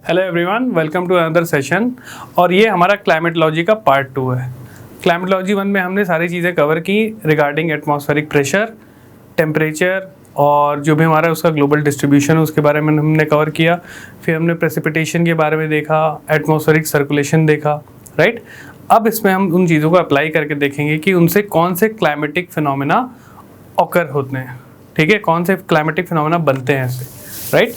Hello everyone, welcome to another session. और ये हमारा क्लाइमेटोलॉजी का पार्ट 2 है। क्लाइमेटोलॉजी 1 में हमने सारी चीज़ें कवर की रिगार्डिंग एटमॉस्फेरिक प्रेशर, टेम्परेचर और जो भी हमारा उसका ग्लोबल डिस्ट्रीब्यूशन उसके बारे में हमने कवर किया। फिर हमने प्रेसिपिटेशन के बारे में देखा, एटमॉस्फेरिक सर्कुलेशन देखा, राइट। अब इसमें हम उन चीज़ों को अप्लाई करके देखेंगे कि उनसे कौन से क्लाइमेटिक फिनोमेना ऑकर होते हैं, ठीक है, कौन से क्लाइमेटिक फिनोमेना बनते हैं इससे, राइट।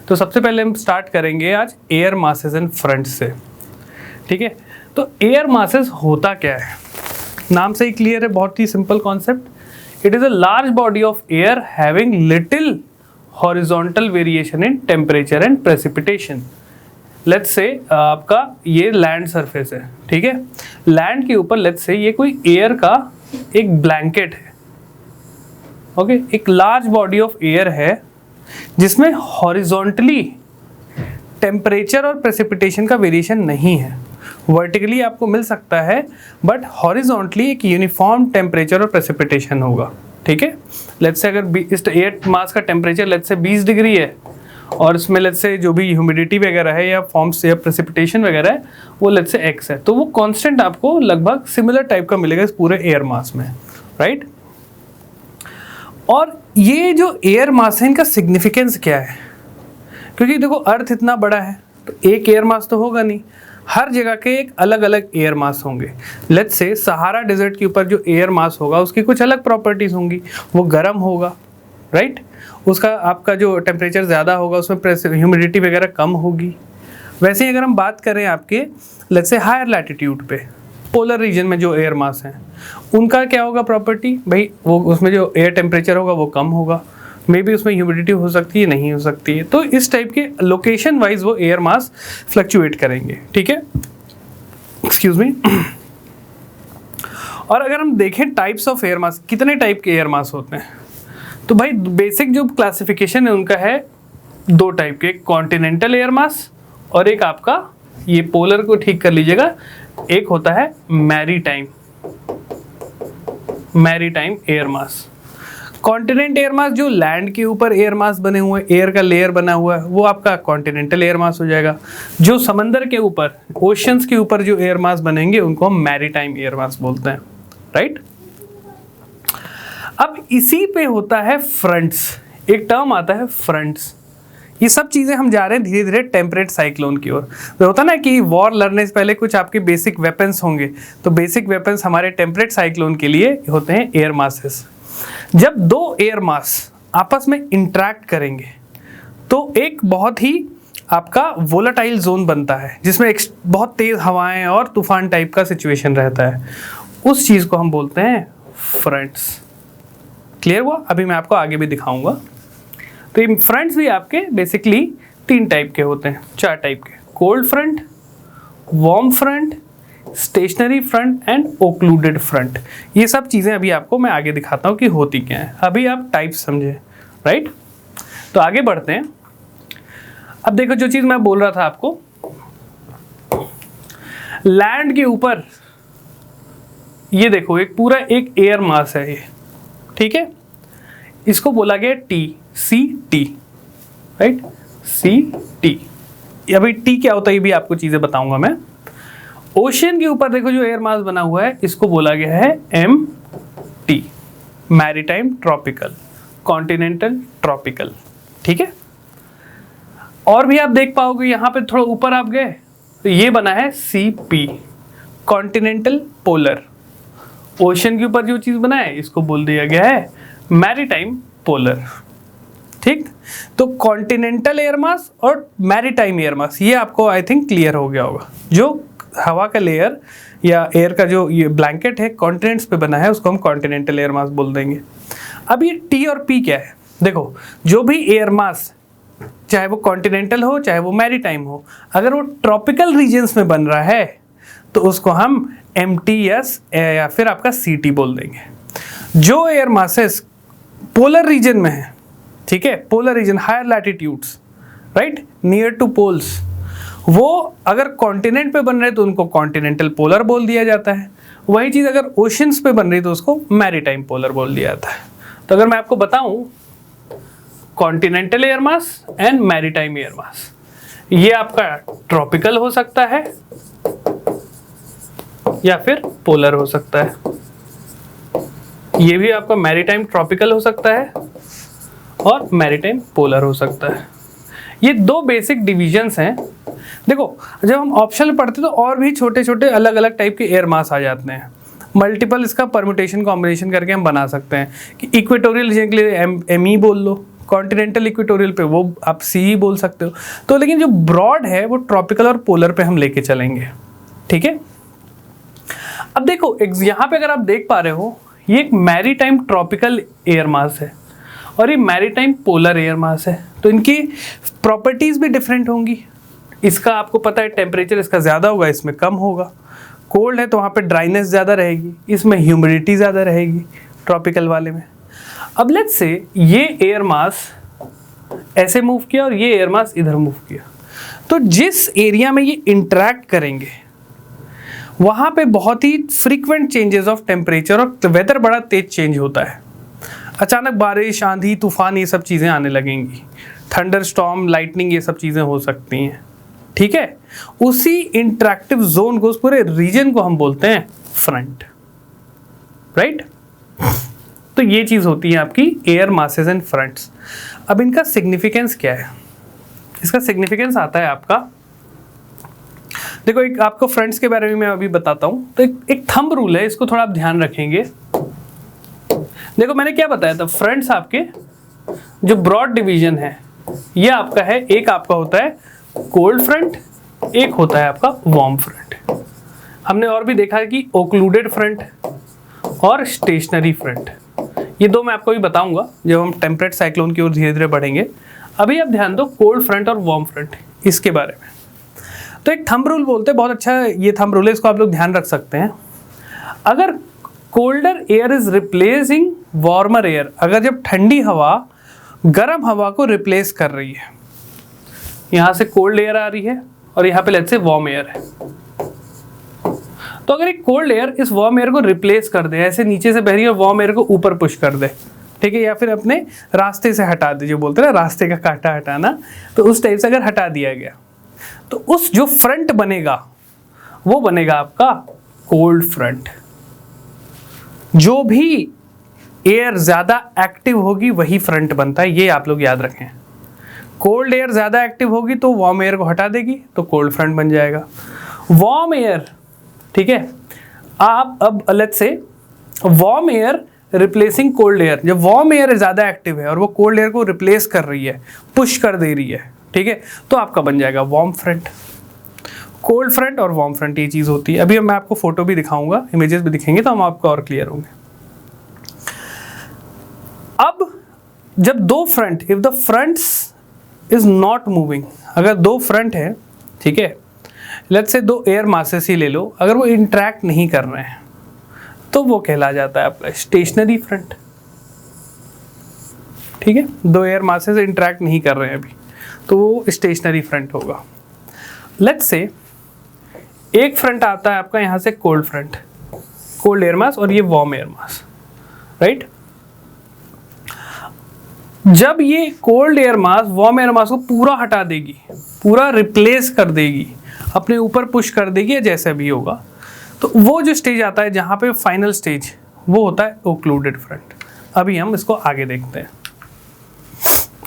तो सबसे पहले हम स्टार्ट करेंगे आज एयर मासेस एंड फ्रंट्स से, ठीक है। तो एयर मासेस होता क्या है, नाम से ही क्लियर है, बहुत ही simple concept. It is a large body of air having little horizontal variation in temperature and precipitation. Let's say आपका ये लैंड सरफेस है, ठीक है। लैंड के ऊपर लेट्स से ये कोई एयर का एक ब्लैंकेट है, ओके, एक लार्ज बॉडी ऑफ एयर है जिसमें हॉरिजॉन्टली टेम्परेचर और प्रेसिपिटेशन का वेरिएशन नहीं है। वर्टिकली आपको मिल सकता है बट हॉरिजॉन्टली एक यूनिफॉर्म टेम्परेचर और प्रेसिपिटेशन होगा, ठीक है। लेट्स से अगर इस एयर मास का टेम्परेचर लेट्स से 20 डिग्री है और इसमें लेट्स से जो भी ह्यूमिडिटी वगैरह है या फॉर्म्स या प्रेसिपिटेशन वगैरह है वो लेट्स से x है, तो वो कांस्टेंट आपको लगभग सिमिलर टाइप का मिलेगा इस पूरे एयर मास में, राइट। और ये जो एयर मास है इनका सिग्निफिकेंस क्या है, क्योंकि देखो अर्थ इतना बड़ा है तो एक एयर मास तो होगा नहीं, हर जगह के एक अलग अलग एयर मास होंगे। लेट्स से सहारा डेजर्ट के ऊपर जो एयर मास होगा उसकी कुछ अलग प्रॉपर्टीज होंगी, वो गर्म होगा, राइट। उसका आपका जो टेम्परेचर ज़्यादा होगा, उसमें ह्यूमिडिटी वगैरह कम होगी। वैसे ही अगर हम बात करें आपके लेट्स से हायर लैटिट्यूड पे पोलर रीजन में जो एयर मास हैं उनका क्या होगा प्रॉपर्टी, भाई वो उसमें जो एयर टेम्परेचर होगा वो कम होगा, मे बी उसमें ह्यूमिडिटी हो सकती है, नहीं हो सकती है। तो इस टाइप के लोकेशन वाइज वो एयर मास फ्लक्चुएट करेंगे, ठीक है, एक्सक्यूज मी। और अगर हम देखें टाइप्स ऑफ एयर मास, कितने टाइप के एयर मास होते हैं, तो भाई बेसिक जो क्लासिफिकेशन है उनका है 2 टाइप के, कॉन्टिनेंटल एयर मास और एक आपका ये पोलर को ठीक कर लीजिएगा, एक होता है maritime air mass. Continent air mass जो लैंड के ऊपर एयर मास बने हुए, एयर का लेयर बना हुआ है, वो आपका कॉन्टिनेंटल एयर मास हो जाएगा। जो समंदर के ऊपर, ओशंस के ऊपर जो एयर मास बनेंगे उनको हम मैरीटाइम एयर मास बोलते हैं, राइट। अब इसी पे होता है फ्रंट्स, एक टर्म आता है फ्रंट्स। ये सब चीज़ें हम जा रहे हैं धीरे धीरे टेम्परेट साइक्लोन की ओर। तो होता ना कि वॉर लड़ने से पहले कुछ आपके बेसिक वेपन्स होंगे, तो बेसिक वेपन्स हमारे टेम्परेट साइक्लोन के लिए होते हैं एयर मासेस। जब 2 एयर मास आपस में इंटरेक्ट करेंगे तो एक बहुत ही आपका वोलेटाइल जोन बनता है जिसमें बहुत तेज़ हवाएं और तूफान टाइप का सिचुएशन रहता है, उस चीज़ को हम बोलते हैं फ्रंट्स। क्लियर हुआ? अभी मैं आपको आगे भी दिखाऊंगा। तो ये फ्रंट्स भी आपके बेसिकली 3 टाइप के होते हैं, 4 टाइप के, cold front, warm front, stationary front and occluded front. ये सब चीज़ें अभी आपको मैं आगे दिखाता हूँ कि होती क्या है, अभी आप टाइप समझे, राइट। तो आगे बढ़ते हैं। अब देखो जो चीज़ मैं बोल रहा था आपको, लैंड के ऊपर ये देखो एक पूरा एक एयर मास है ये, ठीक है, इसको बोला गया टी, राइट, सी। अभी टी क्या होता है ये भी आपको चीजें बताऊंगा मैं। ओशियन के ऊपर देखो जो एयर मास बना हुआ है इसको बोला गया है MT, maritime tropical, continental tropical, ठीक है। और भी आप देख पाओगे यहाँ पे थोड़ा ऊपर आप गए तो ये बना है CP, कॉन्टिनेंटल पोलर। ओशियन के ऊपर जो चीज बना है इसको बोल दिया गया है मैरीटाइम पोलर, ठीक। तो कॉन्टिनेंटल एयर मास और मैरीटाइम एयर मास ये आपको आई थिंक क्लियर हो गया होगा। जो हवा का लेयर या एयर का जो ये ब्लैंकेट है कॉन्टिनेंट्स पे बना है उसको हम कॉन्टिनेंटल एयर मास बोल देंगे। अब ये टी और पी क्या है, देखो जो भी एयर मास चाहे वो कॉन्टिनेंटल हो चाहे वो मैरीटाइम हो, अगर वो ट्रॉपिकल रीजन्स में बन रहा है तो उसको हम MTS या फिर आपका CT बोल देंगे। जो एयर मासेस पोलर रीजन में है, ठीक है, polar region, higher latitudes, right, near to poles, वो अगर कॉन्टिनेंट पे बन रहे तो उनको कॉन्टिनेंटल पोलर बोल दिया जाता है। वही चीज़ अगर ओशंस पे बन रही तो उसको मैरीटाइम पोलर बोल दिया जाता है। तो अगर मैं आपको बताऊं continental air mass and maritime air mass, ये आपका ट्रॉपिकल हो सकता है या फिर पोलर हो सकता है। ये भी आपका मैरीटाइम ट्रॉपिकल हो सकता है और मैरीटाइम पोलर हो सकता है। ये दो बेसिक डिविजन्स हैं। देखो जब हम ऑप्शनल पढ़ते तो और भी छोटे छोटे अलग अलग टाइप के एयर मास आ जाते हैं। मल्टीपल इसका परम्यूटेशन कॉम्बिनेशन करके हम बना सकते हैं कि इक्वेटोरियल रीजन के लिए एम बोल लो, कॉन्टिनेंटल इक्वेटोरियल पे वो आप सी बोल सकते हो। तो लेकिन जो ब्रॉड है वो ट्रॉपिकल और पोलर पे हम लेके चलेंगे, ठीक है। अब देखो यहाँ पे अगर आप देख पा रहे हो ये एक मैरीटाइम ट्रॉपिकल एयर मास है और ये मैरीटाइम पोलर एयर मास है, तो इनकी प्रॉपर्टीज भी डिफरेंट होंगी। इसका आपको पता है टेम्परेचर इसका ज़्यादा होगा, इसमें कम होगा। कोल्ड है तो वहाँ पे ड्राइनेस ज़्यादा रहेगी, इसमें ह्यूमिडिटी ज़्यादा रहेगी ट्रॉपिकल वाले में। अब लेट्स से ये एयर मास ऐसे मूव किया और ये एयर मास इधर मूव किया, तो जिस एरिया में ये इंटरैक्ट करेंगे वहाँ पे बहुत ही फ्रीक्वेंट चेंजेस ऑफ टेम्परेचर और वेदर बड़ा तेज चेंज होता है। अचानक बारिश, आंधी, तूफान ये सब चीज़ें आने लगेंगी, थंडर स्टॉर्म, लाइटनिंग ये सब चीज़ें हो सकती हैं, ठीक है। उसी इंटरैक्टिव जोन को, उस पूरे रीजन को हम बोलते हैं फ्रंट, राइट। तो ये चीज़ होती है आपकी एयर मासेस एंड फ्रंट्स। अब इनका सिग्निफिकेंस क्या है? इसका सिग्निफिकेंस आता है आपका, देखो एक आपको फ्रंट्स के बारे में मैं अभी बताता हूँ। तो एक थंब रूल है, इसको थोड़ा आप ध्यान रखेंगे। देखो मैंने क्या बताया था, फ्रंट्स आपके जो ब्रॉड डिवीजन है ये आपका है, एक आपका होता है कोल्ड फ्रंट, एक होता है आपका वार्म फ्रंट। हमने और भी देखा है कि ओक्लूडेड फ्रंट और स्टेशनरी फ्रंट, ये दो मैं आपको भी बताऊंगा जब हम टेम्परेट साइक्लोन की ओर धीरे धीरे बढ़ेंगे। अभी आप ध्यान दो कोल्ड फ्रंट और वार्म फ्रंट इसके बारे में। तो एक थंब रूल बोलते हैं, बहुत अच्छा ये थंब रूल है, इसको आप लोग ध्यान रख सकते हैं। अगर colder air is replacing warmer air, अगर जब ठंडी हवा गर्म हवा को रिप्लेस कर रही है, यहाँ से कोल्ड एयर आ रही है और यहाँ पे लेट्स से वार्म एयर है, तो अगर एक कोल्ड एयर इस वार्म एयर को रिप्लेस कर दे, ऐसे नीचे से बह रही है और वार्म एयर को ऊपर पुश कर दे, ठीक है, या फिर अपने रास्ते से हटा दे, जो बोलते हैं ना रास्ते का कांटा हटाना, तो उस टाइप से अगर हटा दिया गया तो उस जो फ्रंट बनेगा वो बनेगा आपका कोल्ड फ्रंट। जो भी एयर ज्यादा एक्टिव होगी वही फ्रंट बनता है, ये आप लोग याद रखें। कोल्ड एयर ज्यादा एक्टिव होगी तो वार्म एयर को हटा देगी तो कोल्ड फ्रंट बन जाएगा। वार्म एयर, ठीक है, आप अब let's say warm air replacing cold air, जब वार्म एयर ज्यादा एक्टिव है और वो कोल्ड एयर को रिप्लेस कर रही है, पुश कर दे रही है, ठीक है, तो आपका बन जाएगा वार्म फ्रंट। कोल्ड फ्रंट और वार्म फ्रंट ये चीज होती है। अभी मैं आपको फोटो भी दिखाऊंगा, इमेजेस भी दिखेंगे तो हम आपको और क्लियर होंगे। अब जब दो front, if the fronts is not moving, अगर दो फ्रंट है, ठीक है, लेट्स से दो एयर मासेस ही ले लो, अगर वो इंटरैक्ट नहीं कर रहे हैं तो वो कहला जाता है आपका स्टेशनरी फ्रंट, ठीक है। दो एयर मासेस इंटरैक्ट नहीं कर रहे हैं अभी तो वो स्टेशनरी फ्रंट होगा। लेट्स से एक फ्रंट आता है आपका यहाँ से cold front, cold air mass, और ये वार्म एयर मास, राइट। जब ये cold air mass warm air mass को पूरा हटा देगी, पूरा रिप्लेस कर देगी, अपने ऊपर पुश कर देगी या जैसा भी होगा, तो वो जो स्टेज आता है जहाँ पे फाइनल स्टेज, वो होता है ओक्लूडेड फ्रंट। अभी हम इसको आगे देखते हैं।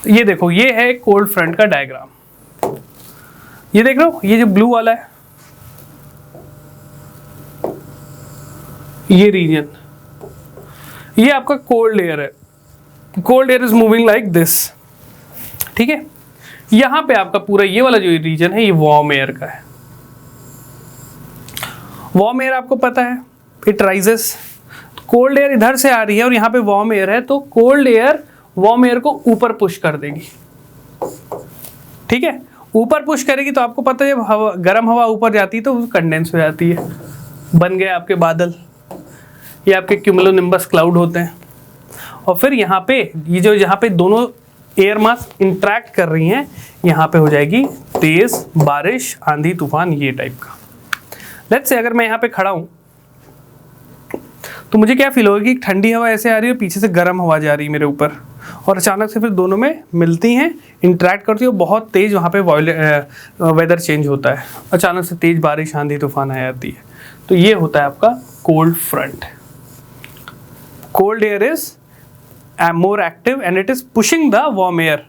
ये देखो, ये है कोल्ड फ्रंट का डायग्राम, ये देख रहे हो, ये जो ब्लू वाला है ये रीजन, ये आपका कोल्ड एयर है। Cold air is moving like this, ठीक है। यहां पे आपका पूरा ये वाला जो रीजन है ये वार्म एयर का है। वार्म एयर आपको पता है इट राइजेस, कोल्ड एयर इधर से आ रही है और यहाँ पे वार्म एयर है, तो कोल्ड एयर वार्म एयर को ऊपर पुश कर देगी, ठीक है। ऊपर पुश करेगी तो आपको पता है जब हवा, गर्म हवा ऊपर जाती है तो वो कंडेंस हो जाती है, बन गए आपके बादल, ये आपके क्यूमुलोनिम्बस क्लाउड होते हैं। और फिर यहाँ पे ये जो जहाँ पे दोनों एयर मास इंटरैक्ट कर रही हैं, यहाँ पे हो जाएगी तेज बारिश, आंधी, तूफान, ये टाइप का। लेट्स से अगर मैं यहाँ पे खड़ा हूँ तो मुझे क्या फील होगा कि ठंडी हवा ऐसे आ रही है, पीछे से गर्म हवा जा रही है मेरे ऊपर, और अचानक से फिर दोनों में मिलती हैं, इंटरेक्ट करती है, बहुत तेज़ वहाँ पे वेदर चेंज होता है, अचानक से तेज़ बारिश आंधी तूफान आ जाती है। तो ये होता है आपका cold front. Cold air is more active and it is pushing the warm air,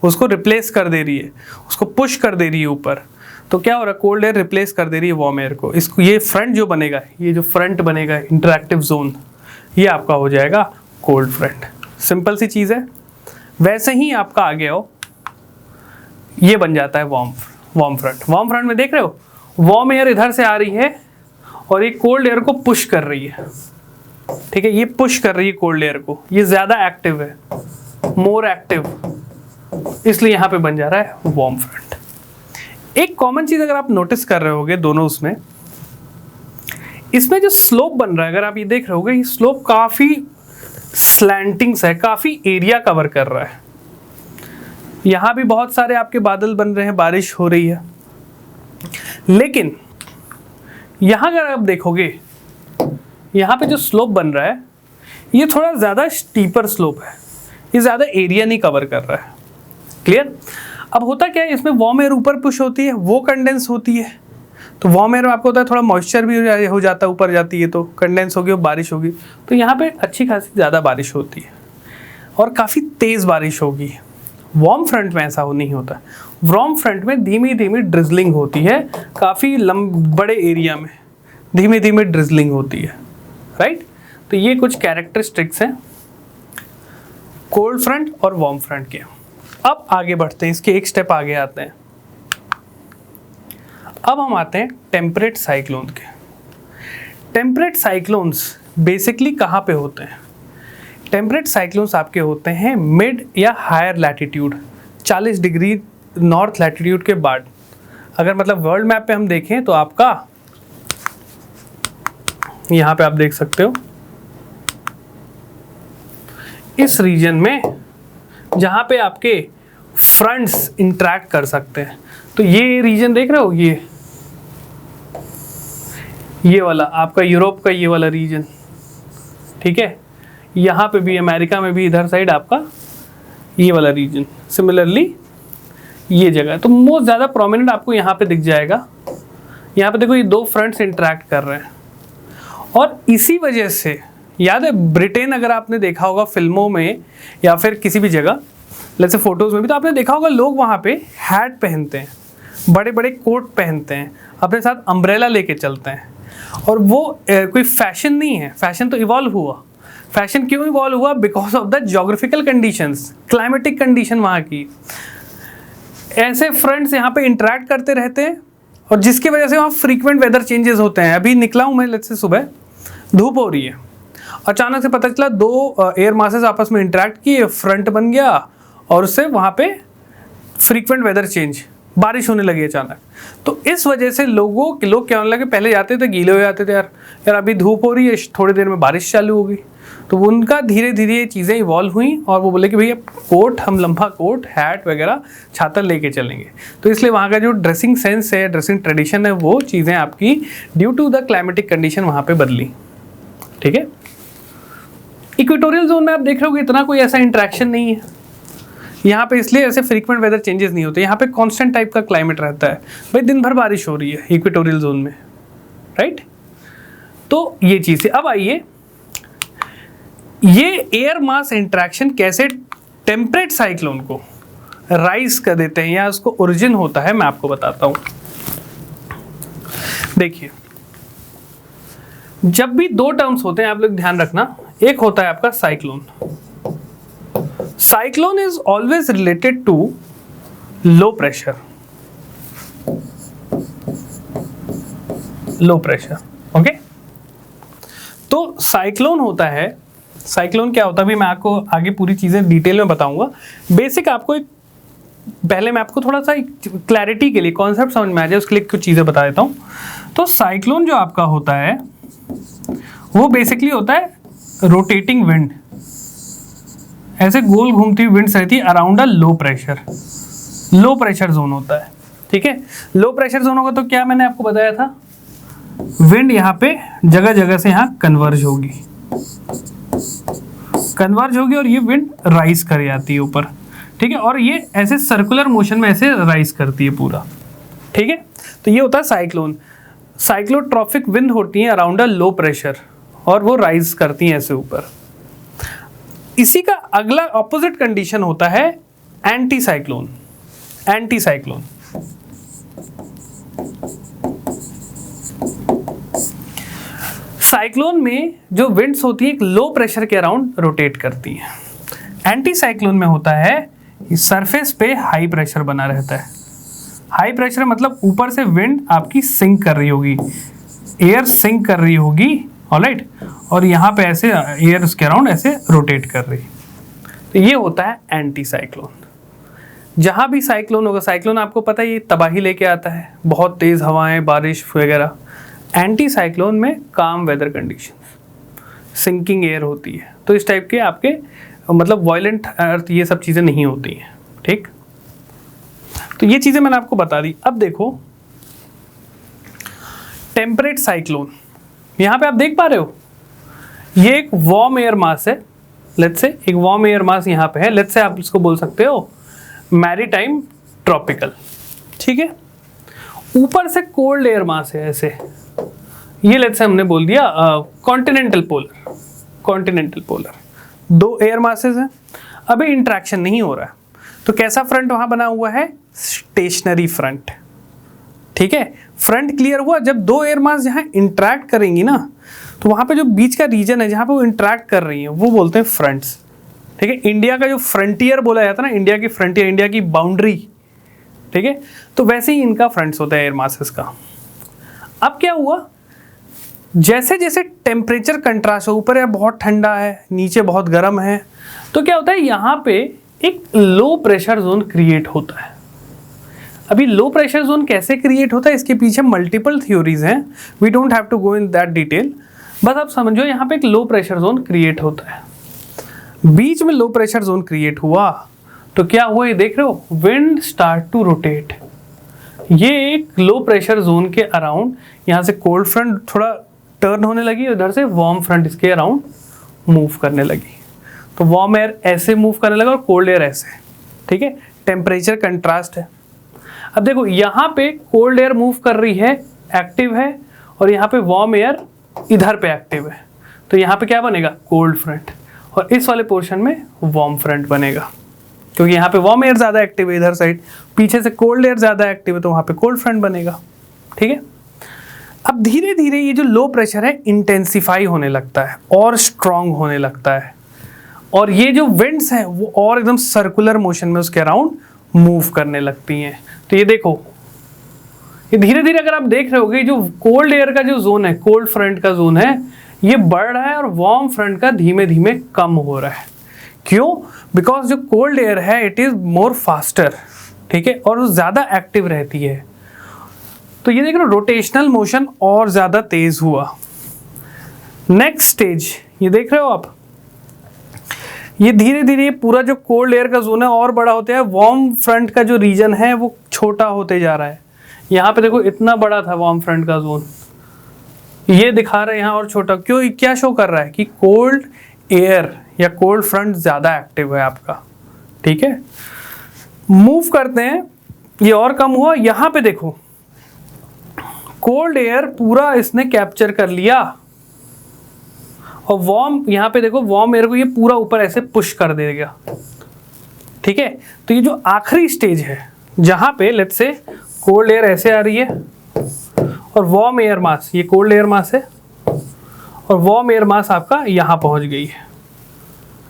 उसको रिप्लेस कर दे रही है, उसको पुश कर दे रही है ऊपर। तो क्या हो रहा है, कोल्ड एयर रिप्लेस कर दे रही है वार्म एयर को। इसको ये फ्रंट जो बनेगा, ये जो फ्रंट बनेगा इंटरैक्टिव जोन, ये आपका हो जाएगा कोल्ड फ्रंट। सिंपल सी चीज़ है। वैसे ही आपका आ गया हो, ये बन जाता है वार्म फ्रंट। वार्म फ्रंट में देख रहे हो, वार्म एयर इधर से आ रही है और ये कोल्ड एयर को पुश कर रही है, ठीक है, ये पुश कर रही है कोल्ड एयर को, ये ज़्यादा एक्टिव है, मोर एक्टिव, इसलिए यहाँ पे बन जा रहा है वार्म फ्रंट। एक कॉमन चीज़ अगर आप नोटिस कर रहे होगे दोनों उसमें, इसमें जो स्लोप बन रहा है, अगर आप ये देख रहे होगे, ये स्लोप काफ़ी स्लैंटिंग्स है, काफ़ी एरिया कवर कर रहा है। यहाँ भी बहुत सारे आपके बादल बन रहे हैं, बारिश हो रही है, लेकिन यहाँ अगर आप देखोगे, यहाँ पे जो स्लोप बन रहा है, ये थोड़ा ज़्यादा स्टीपर स्लोप है, ये ज़्यादा एरिया नहीं कवर कर रहा है। क्लियर? अब होता क्या है, इसमें वार्म एयर ऊपर पुश होती है, वो कंडेंस होती है, तो वार्म एयर में आपको होता है थोड़ा मॉइस्चर भी हो जाता है, ऊपर जाती है तो कंडेंस होगी और बारिश होगी, तो यहाँ पे अच्छी खासी ज़्यादा बारिश होती है और काफ़ी तेज़ बारिश होगी। वार्म फ्रंट में ऐसा नहीं होता। वार्म फ्रंट में धीमी धीमी ड्रिजलिंग होती है, काफ़ी बड़े एरिया में धीमी धीमी ड्रिजलिंग होती है, राइट? तो ये कुछ कैरेक्टरिस्टिक्स हैं कोल्ड फ्रंट और वार्म फ्रंट के। अब आगे बढ़ते हैं, इसके एक स्टेप आगे आते हैं। अब हम आते हैं टेम्परेट साइक्लोन के। टेम्परेट साइक्लोन्स बेसिकली कहाँ पे होते हैं? टेम्परेट साइक्लोन्स आपके होते हैं मिड या higher latitude, 40 degree north latitude के बाद। अगर मतलब वर्ल्ड मैप पे हम देखें तो आपका यहाँ पे आप देख सकते हो, इस रीजन में जहाँ पे आपके फ्रंट्स इंटरैक्ट कर सकते हैं, तो ये रीजन देख रहे हो, ये वाला आपका यूरोप का ये वाला रीजन, ठीक है, यहाँ पे भी अमेरिका में भी इधर साइड आपका ये वाला रीजन, सिमिलरली ये जगह, तो मोस्ट ज़्यादा प्रोमिनेंट आपको यहाँ पे दिख जाएगा। यहाँ पे देखो, ये दो फ्रंट्स इंटरैक्ट कर रहे हैं और इसी वजह से याद है ब्रिटेन, अगर आपने देखा होगा फिल्मों में या फिर किसी भी जगह, जैसे फोटोज़ में भी, तो आपने देखा होगा लोग वहाँ पे हैट पहनते हैं, बड़े बड़े कोट पहनते हैं, अपने साथ अम्ब्रेला लेके चलते हैं। और वो कोई फैशन नहीं है, फैशन तो इवॉल्व हुआ। फैशन क्यों इवॉल्व हुआ? Because of the geographical conditions, climatic condition वहाँ की। ऐसे फ्रंट्स यहाँ पे इंटरैक्ट करते रहते हैं और जिसकी वजह से वहाँ फ्रीक्वेंट वेदर चेंजेस होते हैं। अभी निकला हूँ मैं, लेट्स से सुबह धूप हो रही है, अचानक से पता चला दो एयर मासेस आपस में इंटरैक्ट किए, फ्रंट बन गया और उससे वहाँ पे फ्रीक्वेंट वेदर चेंज, बारिश होने लगी अचानक। तो इस वजह से लोग क्या होने लगे, पहले जाते थे गीले हो जाते थे, यार अभी धूप हो रही है, थोड़ी देर में बारिश चालू हो गई। तो उनका धीरे धीरे ये चीज़ें इवॉल्व हुई और वो बोले कि भैया कोट, हम लंबा कोट, हैट वगैरह, छाता लेके चलेंगे। तो इसलिए वहाँ का जो ड्रेसिंग सेंस है, ड्रेसिंग ट्रेडिशन है, वो चीज़ें आपकी due to the climatic condition वहाँ पे बदली। ठीक है, इक्वेटोरियल जोन में आप देख रहे हो इतना कोई ऐसा इंटरेक्शन नहीं है यहाँ पे, इसलिए ऐसे फ्रीक्वेंट वेदर चेंजेस नहीं होते। यहाँ पे कांस्टेंट टाइप का क्लाइमेट रहता है, भाई दिन भर बारिश हो रही है इक्वेटोरियल जोन में, राइट? तो ये चीज़ है। अब आइए, ये एयर मास इंटरेक्शन कैसे टेम्परेट साइक्लोन को राइज कर देते हैं या उसको ओरिजिन होता है, मैं आपको बताता हूँ। देखिए, जब भी दो टर्म्स होते हैं, आप लोग ध्यान रखना, एक होता है आपका cyclone. Cyclone is always related to low pressure, low pressure, okay? तो साइक्लोन होता है, साइक्लोन क्या होता है, अभी मैं आपको आगे पूरी चीजें डिटेल में बताऊंगा। बेसिक आपको एक, पहले मैं आपको थोड़ा सा क्लैरिटी के लिए, कॉन्सेप्ट समझ में आ जाए उसके लिए कुछ चीजें बता देता हूं। तो साइक्लोन जो आपका होता है वो बेसिकली होता है रोटेटिंग विंड, ऐसे गोल घूमती हुई विंड्स रहती है around a low pressure, low pressure zone होता है। ठीक है, लो प्रेशर जोन होगा तो क्या मैंने आपको बताया था, विंड यहाँ पे जगह जगह से यहाँ कन्वर्ज होगी, कन्वर्ज होगी और ये विंड राइज कर जाती है ऊपर, ठीक है, और ये ऐसे सर्कुलर मोशन में ऐसे राइज करती है पूरा, ठीक है। तो ये होता है साइक्लोन। साइक्लोट्रॉपिक विंड होती है अराउंड अ लो प्रेशर और वो राइज करती हैं ऐसे ऊपर। इसी का अगला ऑपोजिट कंडीशन होता है anti cyclone. Anti cyclone cyclone में जो विंड्स होती है एक लो प्रेशर के अराउंड रोटेट करती हैं। एंटी साइक्लोन में होता है सरफेस पे हाई प्रेशर बना रहता है। हाई प्रेशर मतलब ऊपर से विंड आपकी सिंक कर रही होगी, एयर सिंक कर रही होगी, ऑलराइट, और यहाँ पे ऐसे एयर उसके अराउंड ऐसे रोटेट कर रही। तो ये होता है एंटी साइक्लोन। जहाँ भी साइक्लोन होगा, साइक्लोन आपको पता है ये तबाही लेके आता है, बहुत तेज़ हवाएं, बारिश वगैरह। एंटी साइक्लोन में काम वेदर कंडीशन, सिंकिंग एयर होती है। तो इस टाइप के आपके मतलब वायलेंट अर्थ ये सब चीज़ें नहीं होती हैं, ठीक। तो ये चीज़ें मैंने आपको बता दी। अब देखो टेम्परेट साइक्लोन, यहाँ पे आप देख पा रहे हो ये एक वार्म एयर मास है। लेट्स से एक वार्म एयर मास यहाँ पे है, लेट्स से आप इसको बोल सकते हो मैरीटाइम ट्रॉपिकल, ठीक है। ऊपर से कोल्ड एयर मास है ऐसे, ये लेट्स से हमने बोल दिया कॉन्टिनेंटल पोलर। कॉन्टिनेंटल पोलर दो एयर मासेस हैं, अभी इंट्रैक्शन नहीं हो रहा है, तो कैसा फ्रंट वहां बना हुआ है? स्टेशनरी फ्रंट, ठीक है। फ्रंट क्लियर हुआ जब दो एयर मास जहां इंट्रैक्ट करेंगी ना, तो वहां पे जो बीच का रीजन है जहां पे वो इंट्रैक्ट कर रही है वो बोलते हैं फ्रंट्स, ठीक है। इंडिया का जो फ्रंटियर बोला जाता है ना, इंडिया की फ्रंटियर, इंडिया की बाउंड्री, ठीक है, तो वैसे ही इनका फ्रंट्स होता है एयर मासेस का। अब क्या हुआ, जैसे जैसे टेम्परेचर कंट्रास्ट हो, ऊपर या बहुत ठंडा है, नीचे बहुत गर्म है, तो क्या होता है यहाँ पे एक लो प्रेशर जोन क्रिएट होता है। अभी लो प्रेशर जोन कैसे क्रिएट होता है इसके पीछे मल्टीपल थ्योरीज हैं, we don't have to go in that detail, बस आप समझो यहाँ पे एक लो प्रेशर जोन क्रिएट होता है। बीच में लो प्रेशर जोन क्रिएट हुआ तो क्या हुआ, ये देख रहे हो, विंड स्टार्ट टू रोटेट। ये एक लो प्रेशर जोन के अराउंड यहाँ से कोल्ड फ्रंट थोड़ा टर्न होने लगी, उधर से वार्म फ्रंट इसके अराउंड मूव करने लगी। तो वार्म एयर ऐसे मूव करने लगा और कोल्ड एयर ऐसे, ठीक है, टेम्परेचर कंट्रास्ट है। अब देखो यहाँ पे कोल्ड एयर मूव कर रही है, एक्टिव है, और यहाँ पे वार्म एयर इधर पे एक्टिव है, तो यहाँ पे क्या बनेगा? कोल्ड फ्रंट, और इस वाले पोर्शन में वार्म फ्रंट बनेगा, क्योंकि यहाँ पे वार्म एयर ज़्यादा एक्टिव है इधर साइड, पीछे से कोल्ड एयर ज़्यादा एक्टिव है, तो वहाँ पे कोल्ड फ्रंट बनेगा, ठीक है। अब धीरे धीरे ये जो लो प्रेशर है इंटेंसिफाई होने लगता है और स्ट्रॉन्ग होने लगता है, और ये जो विंड्स हैं वो और एकदम सर्कुलर मोशन में उसके अराउंड मूव करने लगती हैं। तो ये देखो, ये धीरे धीरे अगर आप देख रहे होगे, जो कोल्ड एयर का जो जोन है, कोल्ड फ्रंट का जोन है, ये बढ़ रहा है और वार्म फ्रंट का धीमे धीमे कम हो रहा है। क्यों? बिकॉज जो कोल्ड एयर है इट इज मोर फास्टर, ठीक है, और वो ज़्यादा एक्टिव रहती है। तो ये देख रहे हो रोटेशनल मोशन और ज़्यादा तेज हुआ। नेक्स्ट स्टेज ये देख रहे हो आप, ये धीरे धीरे पूरा जो कोल्ड एयर का जोन है और बड़ा होता है, वार्म फ्रंट का जो रीजन है वो छोटा होते जा रहा है। यहाँ पे देखो इतना बड़ा था वार्म फ्रंट का जोन, ये दिखा रहा है यहाँ और छोटा। क्यों? क्या शो कर रहा है कि कोल्ड एयर या कोल्ड फ्रंट ज़्यादा एक्टिव है आपका, ठीक है। मूव करते हैं, ये और कम हुआ। यहाँ पे देखो कोल्ड एयर पूरा इसने कैप्चर कर लिया, और वार्म, यहाँ पे देखो वार्म एयर को ये पूरा ऊपर ऐसे पुश कर देगा, ठीक है। तो ये जो आखिरी स्टेज है जहाँ पे लेट्स से कोल्ड एयर ऐसे आ रही है और वार्म एयर मास, ये कोल्ड एयर मास है, और वार्म एयर मास आपका यहाँ पहुँच गई है,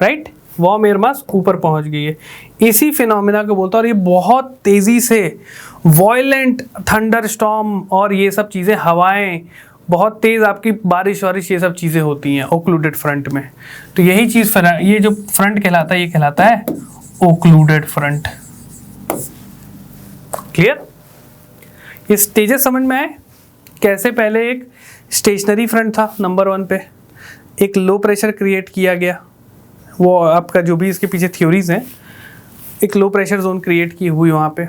राइट, वार्म एयर मास ऊपर पहुँच गई है। इसी फिनोमिना को बोलता है, और ये बहुत तेज़ी से वॉयलेंट थंडर स्टॉर्म और ये सब चीज़ें, हवाएं बहुत तेज़, आपकी बारिश वारिश ये सब चीज़ें होती हैं ओक्लूडेड फ्रंट में। तो यही चीज़ ये जो फ्रंट कहलाता है ये कहलाता है ओक्लूडेड फ्रंट। क्लियर? ये स्टेजेस समझ में आए कैसे? पहले एक स्टेशनरी फ्रंट था नंबर 1 पे, एक लो प्रेशर क्रिएट किया गया, वो आपका जो भी इसके पीछे थ्योरीज हैं, एक लो प्रेशर जोन क्रिएट की हुई वहाँ पे।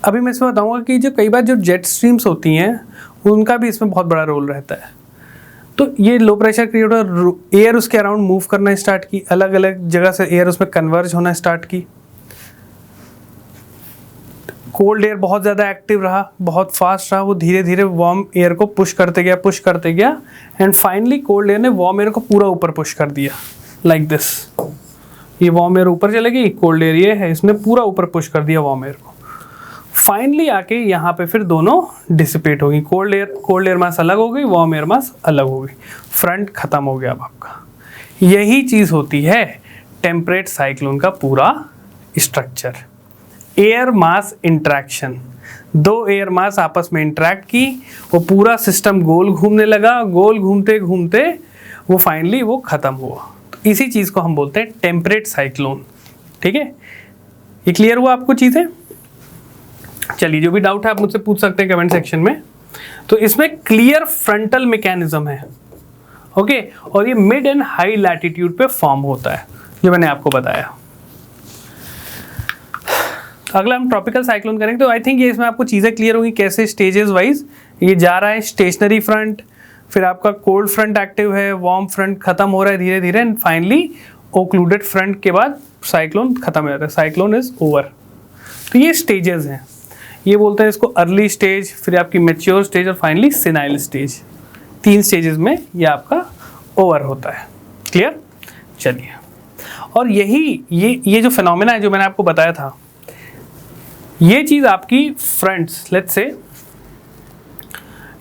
अभी मैं इसमें बताऊँगा कि जो कई बार जो जेट स्ट्रीम्स होती हैं उनका भी इसमें बहुत बड़ा रोल रहता है। तो ये लो प्रेशर क्रिएट हुआ, एयर उसके अराउंड मूव करना स्टार्ट की, अलग अलग जगह से एयर उसमें कन्वर्ज होना स्टार्ट की। कोल्ड एयर बहुत ज़्यादा एक्टिव रहा, बहुत फास्ट रहा, वो धीरे धीरे वार्म एयर को पुश करते गया एंड फाइनली कोल्ड एयर ने वार्म एयर को पूरा ऊपर पुश कर दिया लाइक दिस। ये वार्म एयर ऊपर चले गई, कोल्ड एयर ये है, इसने पूरा ऊपर पुश कर दिया वार्म एयर को। फाइनली आके यहाँ पे फिर दोनों डिसिपेट हो गई, कोल्ड एयर मास अलग हो गई, वार्म एयर मास अलग हो गई, फ्रंट खत्म हो गया अब आपका। यही चीज़ होती है टेम्परेट साइक्लोन का पूरा स्ट्रक्चर। एयर मास इंट्रैक्शन, दो एयर मास आपस में इंट्रैक्ट की, वो पूरा सिस्टम गोल घूमने लगा, गोल घूमते घूमते वो फाइनली वो खत्म हुआ। तो इसी चीज़ को हम बोलते हैं टेम्परेट साइक्लोन। ठीक है, ये क्लियर हुआ आपको चीज़ें? चलिए, जो भी डाउट है आप मुझसे पूछ सकते हैं कमेंट सेक्शन में। तो इसमें क्लियर फ्रंटल मैकेनिज्म है, ओके, और ये मिड एंड हाई लैटिट्यूड पे फॉर्म होता है, जो मैंने आपको बताया। अगला हम ट्रॉपिकल साइक्लोन करेंगे। तो आई थिंक ये इसमें आपको चीज़ें क्लियर होंगी कैसे स्टेजेस वाइज ये जा रहा है। स्टेशनरी फ्रंट, फिर आपका कोल्ड फ्रंट एक्टिव है, वार्म फ्रंट खत्म हो रहा है धीरे धीरे, एंड फाइनली ओक्लूडेड फ्रंट के बाद साइक्लोन खत्म हो जाता है, साइक्लोन इज ओवर। तो ये स्टेजेस हैं, ये बोलते हैं इसको अर्ली स्टेज, फिर आपकी मैच्योर स्टेज और फाइनली सिनाइल स्टेज। 3 स्टेजेस में ये आपका ओवर होता है। क्लियर? चलिए, और यही ये जो फिनोमेना है जो मैंने आपको बताया था, ये चीज़ आपकी फ्रंट्स, लेट्स से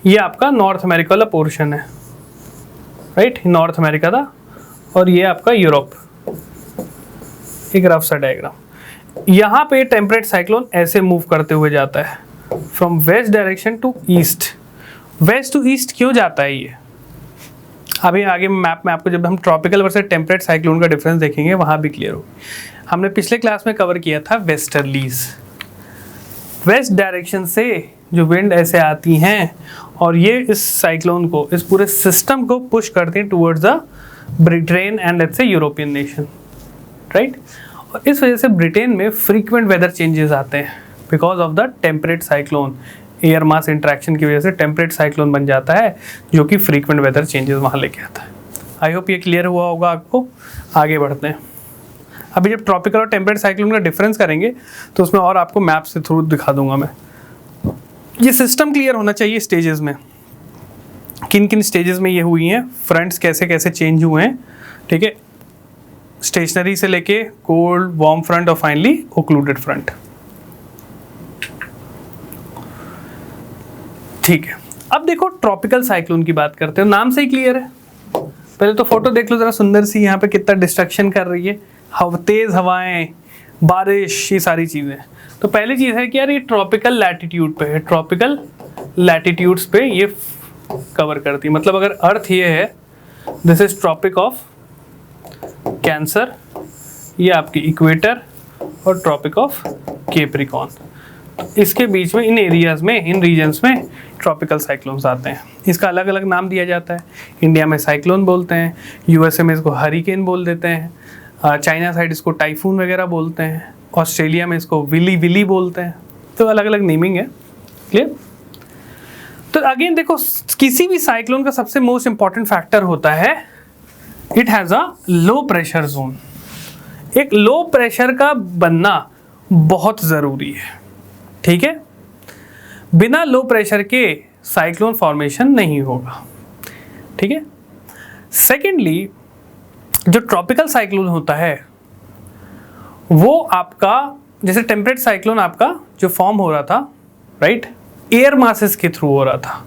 ये आपका नॉर्थ अमेरिका वाला पोर्शन है, राइट, नॉर्थ अमेरिका था, और ये आपका यूरोप, एक रफ सा डायग्राम। यहाँ पे टेम्परेट साइक्लोन ऐसे मूव करते हुए जाता है from west direction to east. West to east क्यों जाता है ये अभी आगे मैप में आपको, जब हम ट्रॉपिकल वर्सेस टेम्परेट साइक्लोन का डिफरेंस देखेंगे वहाँ भी क्लियर होगी। हमने पिछले क्लास में कवर किया था वेस्टर्लीज, वेस्ट डायरेक्शन से जो विंड ऐसे आती हैं और ये इस साइक्लोन को, इस पूरे सिस्टम को पुश करती हैं towards the Britain and let's say European nation, right. और इस वजह से ब्रिटेन में फ्रीक्वेंट वेदर चेंजेस आते हैं because of the temperate cyclone. Air mass interaction की वजह से टेम्परेट साइक्लोन बन जाता है जो कि फ्रीक्वेंट वेदर चेंजेस वहाँ लेके आता है। आई होप ये क्लियर हुआ होगा आपको। आगे बढ़ते हैं। अभी जब ट्रॉपिकल और टेम्परेट साइक्लोन का डिफरेंस करेंगे तो उसमें और आपको मैप से थ्रू दिखा दूंगा मैं। ये सिस्टम क्लियर होना चाहिए स्टेजेस में, किन किन स्टेजेस में ये हुई हैं, फ्रंट्स कैसे कैसे चेंज हुए हैं, ठीक है, स्टेशनरी से लेके कोल्ड वार्म फ्रंट और फाइनली ओक्लूडेड फ्रंट। ठीक है, अब देखो ट्रॉपिकल साइक्लोन की बात करते हैं। नाम से ही क्लियर है, पहले तो फोटो देख लो जरा सुंदर सी, यहाँ पे कितना डिस्ट्रक्शन कर रही है, तेज हवाएं, बारिश, ये सारी चीजें। तो पहली चीज है कि यार ये ट्रॉपिकल लैटिट्यूड पे है, ट्रॉपिकल लैटिट्यूड्स पे ये कवर करती है। मतलब अगर अर्थ ये है, this is tropic of cancer, ये आपकी इक्वेटर और ट्रॉपिक ऑफ कैप्रिकॉर्न, इसके बीच में इन एरियाज में, इन रीजन्स में ट्रॉपिकल साइक्लोन्स आते हैं। इसका अलग अलग नाम दिया जाता है। इंडिया में साइक्लोन बोलते हैं, यूएसए में इसको हरिकेन बोल देते हैं, चाइना साइड इसको टाइफून वगैरह बोलते हैं, ऑस्ट्रेलिया में इसको विली विली बोलते हैं। तो अलग अलग नेमिंग है। क्लियर? तो अगेन देखो, किसी भी साइक्लोन का सबसे मोस्ट इंपॉर्टेंट फैक्टर होता है it has a low pressure zone. एक लो प्रेशर का बनना बहुत ज़रूरी है, ठीक है। बिना लो प्रेशर के साइक्लोन फॉर्मेशन नहीं होगा, ठीक है। सेकेंडली, जो ट्रॉपिकल साइक्लोन होता है वो आपका, जैसे टेम्परेट साइक्लोन आपका जो फॉर्म हो रहा था, राइट, एयर मासेस के थ्रू हो रहा था,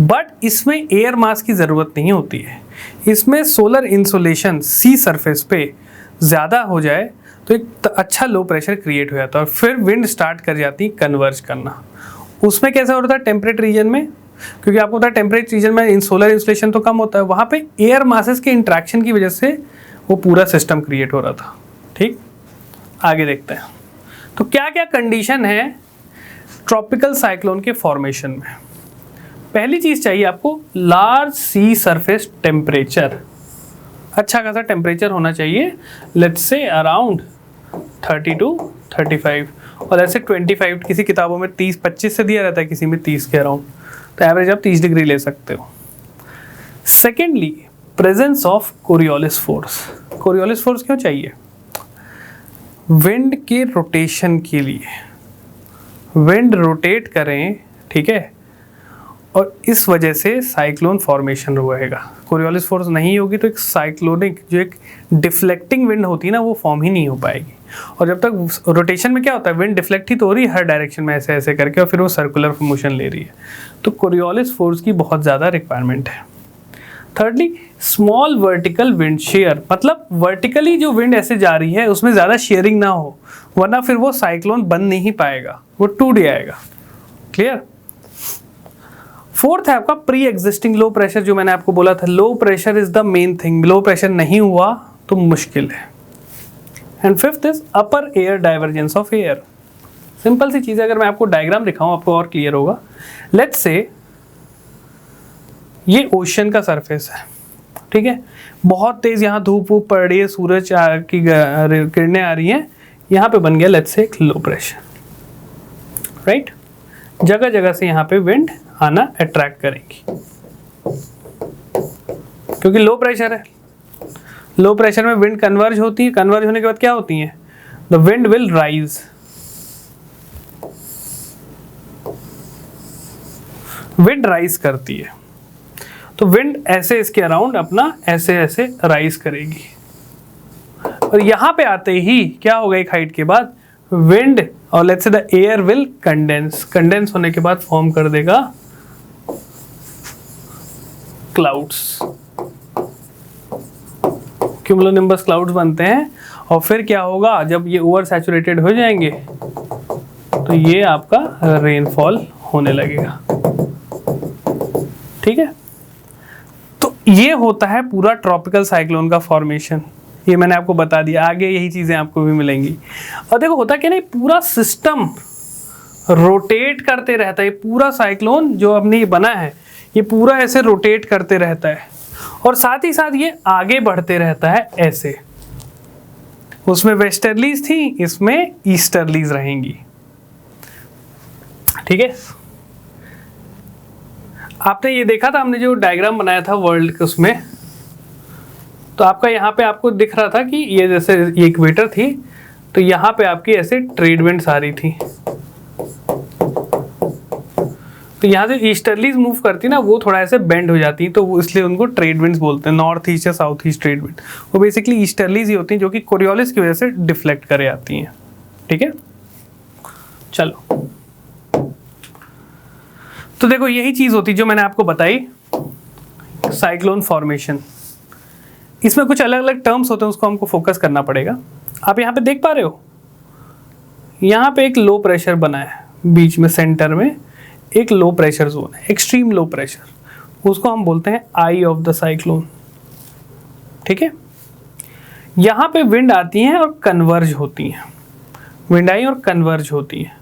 बट इसमें एयर मास की ज़रूरत नहीं होती है। इसमें सोलर इंसोलेशन सी सरफेस पे ज़्यादा हो जाए तो एक अच्छा लो प्रेशर क्रिएट हो जाता है और फिर विंड स्टार्ट कर जाती कन्वर्ज करना। उसमें कैसा होता है टेम्परेट रीजन में, क्योंकि आपको पता है टेम्परेट रीजन में सोलर इंसुलेशन तो कम होता है, वहाँ पे एयर मासेस के इंट्रैक्शन की वजह से वो पूरा सिस्टम क्रिएट हो रहा था। ठीक, आगे देखते हैं। तो क्या क्या कंडीशन है ट्रॉपिकल साइक्लोन के फॉर्मेशन में। पहली चीज़ चाहिए आपको लार्ज सी सरफेस टेम्परेचर, अच्छा खासा टेम्परेचर होना चाहिए, लेट्स से अराउंड 30 to 35 और ऐसे 25, किसी किताबों में 30-25 से दिया रहता है, किसी में 30 के अराउंड, तो एवरेज आप 30 डिग्री ले सकते हो। Secondly presence of Coriolis force. Coriolis force क्यों चाहिए? विंड के रोटेशन के लिए, विंड रोटेट करें, ठीक है, और इस वजह से साइक्लोन फॉर्मेशन रहेगा। कोरियोलिस फोर्स नहीं होगी तो एक साइक्लोनिक, जो एक डिफ्लेक्टिंग विंड होती है ना, वो फॉर्म ही नहीं हो पाएगी। और जब तक रोटेशन में क्या होता है, विंड डिफ्लेक्ट ही तो हो रही है हर डायरेक्शन में ऐसे ऐसे करके, और फिर वो सर्कुलर मोशन ले रही है। तो कोरियोलिस फोर्स की बहुत ज़्यादा रिक्वायरमेंट है। Thirdly small vertical wind shear, मतलब वर्टिकली जो विंड ऐसे जा रही है उसमें ज़्यादा शेयरिंग ना हो, वरना फिर वो साइक्लोन बन नहीं पाएगा, वो टूट जाएगा। क्लियर? फोर्थ है आपका प्री एग्जिस्टिंग लो प्रेशर, जो मैंने आपको बोला था, low pressure is the main thing. Low pressure नहीं हुआ तो मुश्किल है। And fifth is upper air divergence of air. Simple सी चीज़ है, अगर मैं आपको डायग्राम दिखाऊं आपको और क्लियर होगा। लेट्स से ये ओशन का सरफेस है, ठीक है, बहुत तेज यहाँ धूप वूप पड़ रही है, सूरज की किरणें आ रही हैं, यहाँ पे बन गया लेट्स से एक लो प्रेशर, राइट। जगह जगह से यहाँ पे विंड आना अट्रैक्ट करेंगी, क्योंकि लो प्रेशर है। लो प्रेशर में विंड कन्वर्ज होती है, कन्वर्ज होने के बाद क्या होती है, the wind will rise, wind rise करती है। तो विंड ऐसे इसके अराउंड अपना ऐसे ऐसे राइज करेगी, और यहां पे आते ही क्या होगा, एक हाइट के बाद विंड और let's say the air will condense, condense होने के बाद फॉर्म कर देगा क्लाउड्स, क्यूमुलोनिम्बस क्लाउड्स बनते हैं। और फिर क्या होगा, जब ये ओवर सैचुरेटेड हो जाएंगे तो ये आपका रेनफॉल होने लगेगा, ठीक है। तो ये होता है पूरा ट्रॉपिकल साइक्लोन का फॉर्मेशन। ये मैंने आपको बता दिया, आगे यही चीजें आपको भी मिलेंगी। और देखो होता क्या नहीं, पूरा सिस्टम रोटेट करते रहता है। पूरा साइक्लोन जो अपने ये बना है, ये पूरा ऐसे रोटेट करते रहता है, और साथ ही साथ ये आगे बढ़ते रहता है ऐसे। उसमें वेस्टर्लीज थी, इसमें ईस्टर्लीज रहेंगी, ठीक है। आपने ये देखा था, हमने जो डायग्राम बनाया था वर्ल्ड के, उसमें तो आपका यहाँ पे आपको दिख रहा था कि ये जैसे ये इक्वेटर थी, तो यहाँ पे आपकी ऐसे ट्रेड विंड्स आ रही थी। तो यहाँ से ईस्टर्लीज मूव करती ना, वो थोड़ा ऐसे बेंड हो जाती, तो वो इसलिए उनको ट्रेड विंड्स बोलते हैं। नॉर्थ ईस्ट या साउथ ईस्ट ट्रेड विंड, वो बेसिकली ईस्टर्लीज ही होती हैं, जो कि कोरियोलिस की वजह से डिफ्लेक्ट करे आती हैं, ठीक है। चलो, तो देखो यही चीज होती जो मैंने आपको बताई, साइक्लोन फॉर्मेशन। इसमें कुछ अलग अलग टर्म्स होते हैं, उसको हमको फोकस करना पड़ेगा। आप यहाँ पे देख पा रहे हो, यहाँ पे एक लो प्रेशर बना है, बीच में सेंटर में एक लो प्रेशर जोन है, एक्सट्रीम लो प्रेशर, उसको हम बोलते हैं आई ऑफ द साइक्लोन, ठीक है। यहाँ पे विंड आती हैं और कन्वर्ज होती हैं, विंड आई और कन्वर्ज होती हैं।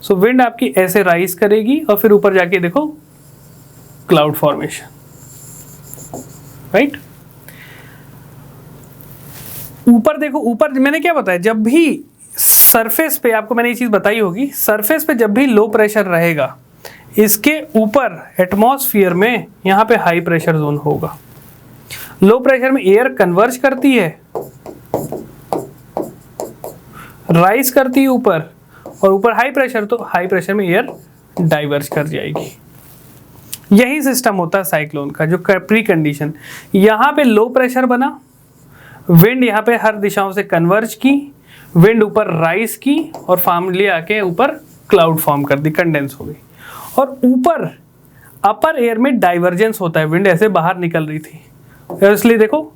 सो विंड आपकी ऐसे राइज करेगी और फिर ऊपर जाके देखो क्लाउड फॉर्मेशन, राइट। ऊपर देखो, ऊपर मैंने क्या बताया, जब भी सरफेस पे, आपको मैंने ये चीज बताई होगी, सरफेस पे जब भी लो प्रेशर रहेगा, इसके ऊपर एटमॉस्फेयर में यहाँ पे हाई प्रेशर जोन होगा। लो प्रेशर में एयर कन्वर्ज करती है, राइज करती है ऊपर, और ऊपर हाई प्रेशर, तो हाई प्रेशर में एयर डाइवर्ज कर जाएगी। यही सिस्टम होता है साइक्लोन का, जो प्री कंडीशन। यहाँ पे लो प्रेशर बना, विंड यहाँ पे हर दिशाओं से कन्वर्ज की, विंड ऊपर राइज की, और फार्मली आके ऊपर क्लाउड फॉर्म कर दी, कंडेंस हो गई। और ऊपर अपर एयर में डाइवर्जेंस होता है, विंड ऐसे बाहर निकल रही थी, इसलिए देखो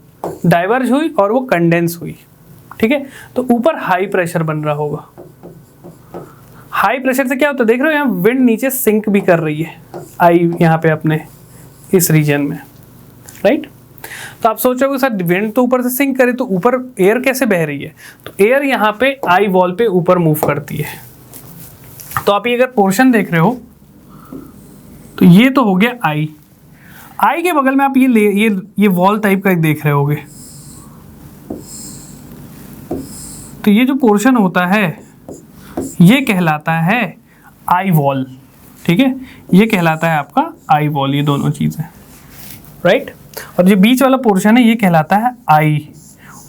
डाइवर्ज हुई और वो कंडेंस हुई, ठीक है। तो ऊपर हाई प्रेशर बन रहा होगा। हाई प्रेशर से क्या होता है, देख रहे हो यहाँ विंड नीचे सिंक भी कर रही है, आई यहाँ पे अपने इस रीजन में, राइट। तो आप सोचोगे सर विंड तो ऊपर से सिंक करे, तो ऊपर एयर कैसे बह रही है, तो एयर यहाँ पे आई वॉल पे ऊपर मूव करती है। तो आप ये अगर पोर्शन देख रहे हो, तो ये तो हो गया आई, आई के बगल में आप ये वॉल टाइप का देख रहे होगे। तो ये जो पोर्शन होता है ये कहलाता है आई वॉल, ठीक है, ये कहलाता है आपका आई वॉल, ये दोनों चीजें, राइट। और जो बीच वाला पोर्शन है ये कहलाता है आई,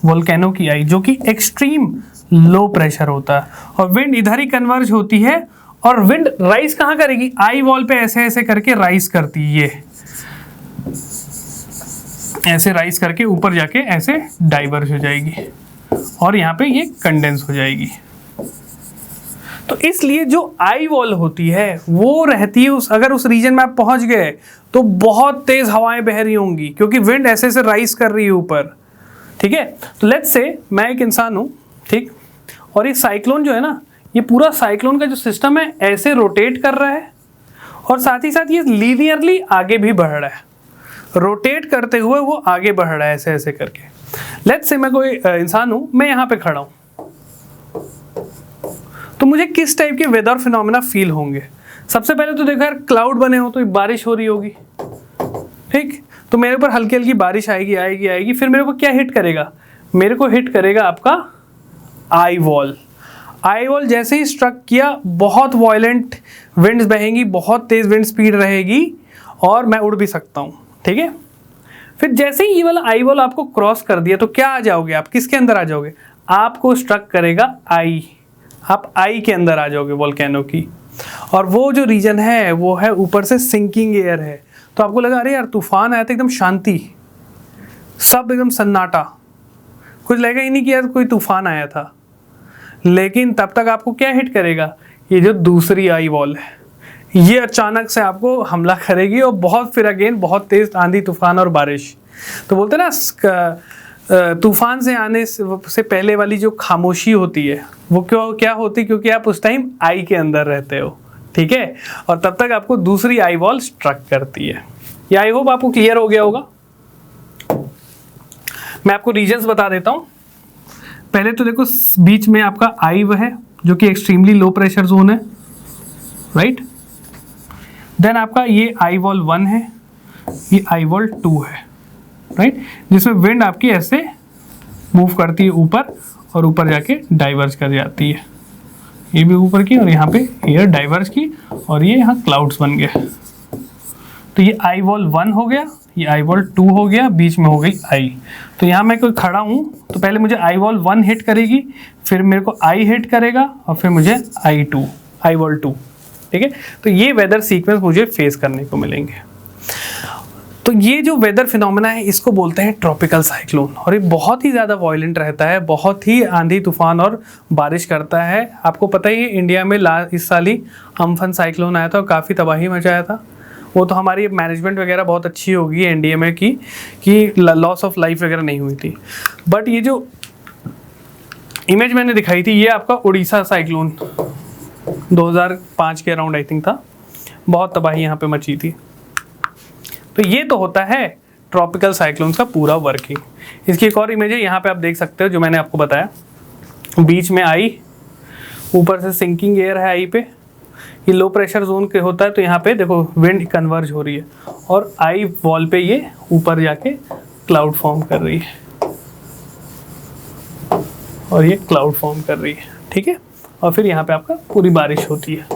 वोल्केनो की आई, जो कि एक्सट्रीम लो प्रेशर होता है। और विंड इधर ही कन्वर्ज होती है, और विंड राइज कहाँ करेगी, आई वॉल पे ऐसे ऐसे करके राइज करती है, ये ऐसे राइज करके ऊपर जाके ऐसे डाइवर्ज हो जाएगी और यहाँ पे ये कंडेंस हो जाएगी। तो इसलिए जो आई वॉल होती है वो रहती है अगर उस रीजन में आप पहुंच गए तो बहुत तेज हवाएं बह रही होंगी, क्योंकि विंड ऐसे ऐसे राइज कर रही है ऊपर। ठीक है, तो लेट्स से मैं एक इंसान हूं, ठीक, और ये साइक्लोन जो है ना, ये पूरा साइक्लोन का जो सिस्टम है ऐसे रोटेट कर रहा है, और साथ ही साथ ये लीनियरली आगे भी बढ़ रहा है, रोटेट करते हुए वो आगे बढ़ रहा है ऐसे ऐसे करके। लेट्स से मैं कोई इंसान हूं, मैं यहाँ पे खड़ा हूं, तो मुझे किस टाइप के वेदर फिनोमेना फील होंगे। सबसे पहले तो देखो यार, क्लाउड बने हो तो बारिश हो रही होगी, ठीक, तो मेरे ऊपर हल्की हल्की बारिश आएगी आएगी आएगी, फिर मेरे को क्या हिट करेगा, मेरे को हिट करेगा आपका आई वॉल। आई वॉल जैसे ही स्ट्रक किया, बहुत वॉयलेंट विंड्स बहेंगी, बहुत तेज विंड स्पीड रहेगी, और मैं उड़ भी सकता हूँ। ठीक है, फिर जैसे ही ये वाला आई वॉल आपको क्रॉस कर दिया तो क्या आ जाओगे आप, किसके अंदर आ जाओगे, आपको स्ट्रक करेगा आई, आप आई के अंदर आ जाओगे वोल्केनो की। और वो जो रीजन है वो है ऊपर से सिंकिंग एयर है, तो आपको लगा अरे यार तूफान आया था, एकदम शांति, सब एकदम सन्नाटा, कुछ लगेगा ही नहीं कि यार कोई तूफान आया था। लेकिन तब तक आपको क्या हिट करेगा, ये जो दूसरी आई वॉल है, ये अचानक से आपको हमला करेगी, और बहुत फिर अगेन बहुत तेज आंधी तूफान और बारिश। तो बोलते हैं ना, तूफान से आने से पहले वाली जो खामोशी होती है वो क्या होती, क्योंकि आप उस टाइम आई के अंदर रहते हो। ठीक है, और तब तक आपको दूसरी आई वॉल स्ट्रक करती है। ये आई होप आपको क्लियर हो गया होगा। मैं आपको रीजन्स बता देता हूँ। पहले तो देखो, बीच में आपका आई है जो कि एक्सट्रीमली लो प्रेशर जोन है, राइट। देन आपका ये आई वॉल 1 है, ये आई वॉल 2 है, राइट, जिसमें विंड आपकी ऐसे मूव करती है ऊपर, और ऊपर जाके डाइवर्ज कर जाती है, ये भी ऊपर की, और यहाँ पे एयर डाइवर्ज की, और ये यहाँ क्लाउड्स बन गए। तो ये आई वॉल 1 हो गया, ये आई वॉल 2 हो गया, बीच में हो गई आई। तो यहाँ मैं कोई खड़ा हूँ तो पहले मुझे आई वॉल 1 हिट करेगी, फिर मेरे को आई हिट करेगा, और फिर मुझे आई वॉल 2। ठीक है, तो ये वेदर सीक्वेंस मुझे फेस करने को मिलेंगे। तो ये जो वेदर फिनोमेना है इसको बोलते हैं ट्रॉपिकल साइक्लोन, और ये बहुत ही ज़्यादा वॉयलेंट रहता है, बहुत ही आंधी तूफान और बारिश करता है। आपको पता ही है, इंडिया में इस साल ही अम्फन साइक्लोन आया था और काफ़ी तबाही मचाया था। वो तो हमारी मैनेजमेंट वगैरह बहुत अच्छी होगी एनडीए में कि लॉस ऑफ लाइफ वगैरह नहीं हुई थी। बट ये जो इमेज मैंने दिखाई थी, ये आपका उड़ीसा साइक्लोन 2005 के अराउंड आई थिंक था, बहुत तबाही यहाँ पे मची थी। तो ये तो होता है ट्रॉपिकल साइक्लोन्स का पूरा वर्किंग। इसकी एक और इमेज है, यहाँ पे आप देख सकते हो जो मैंने आपको बताया, बीच में आई, ऊपर से सिंकिंग एयर है आई पे, ये लो प्रेशर जोन के होता है, तो यहाँ पे देखो विंड कन्वर्ज हो रही है, और आई वॉल पे ये ऊपर जाके क्लाउड फॉर्म कर रही है, और ये क्लाउड फॉर्म कर रही है। ठीक है, और फिर यहाँ पे आपका पूरी बारिश होती है।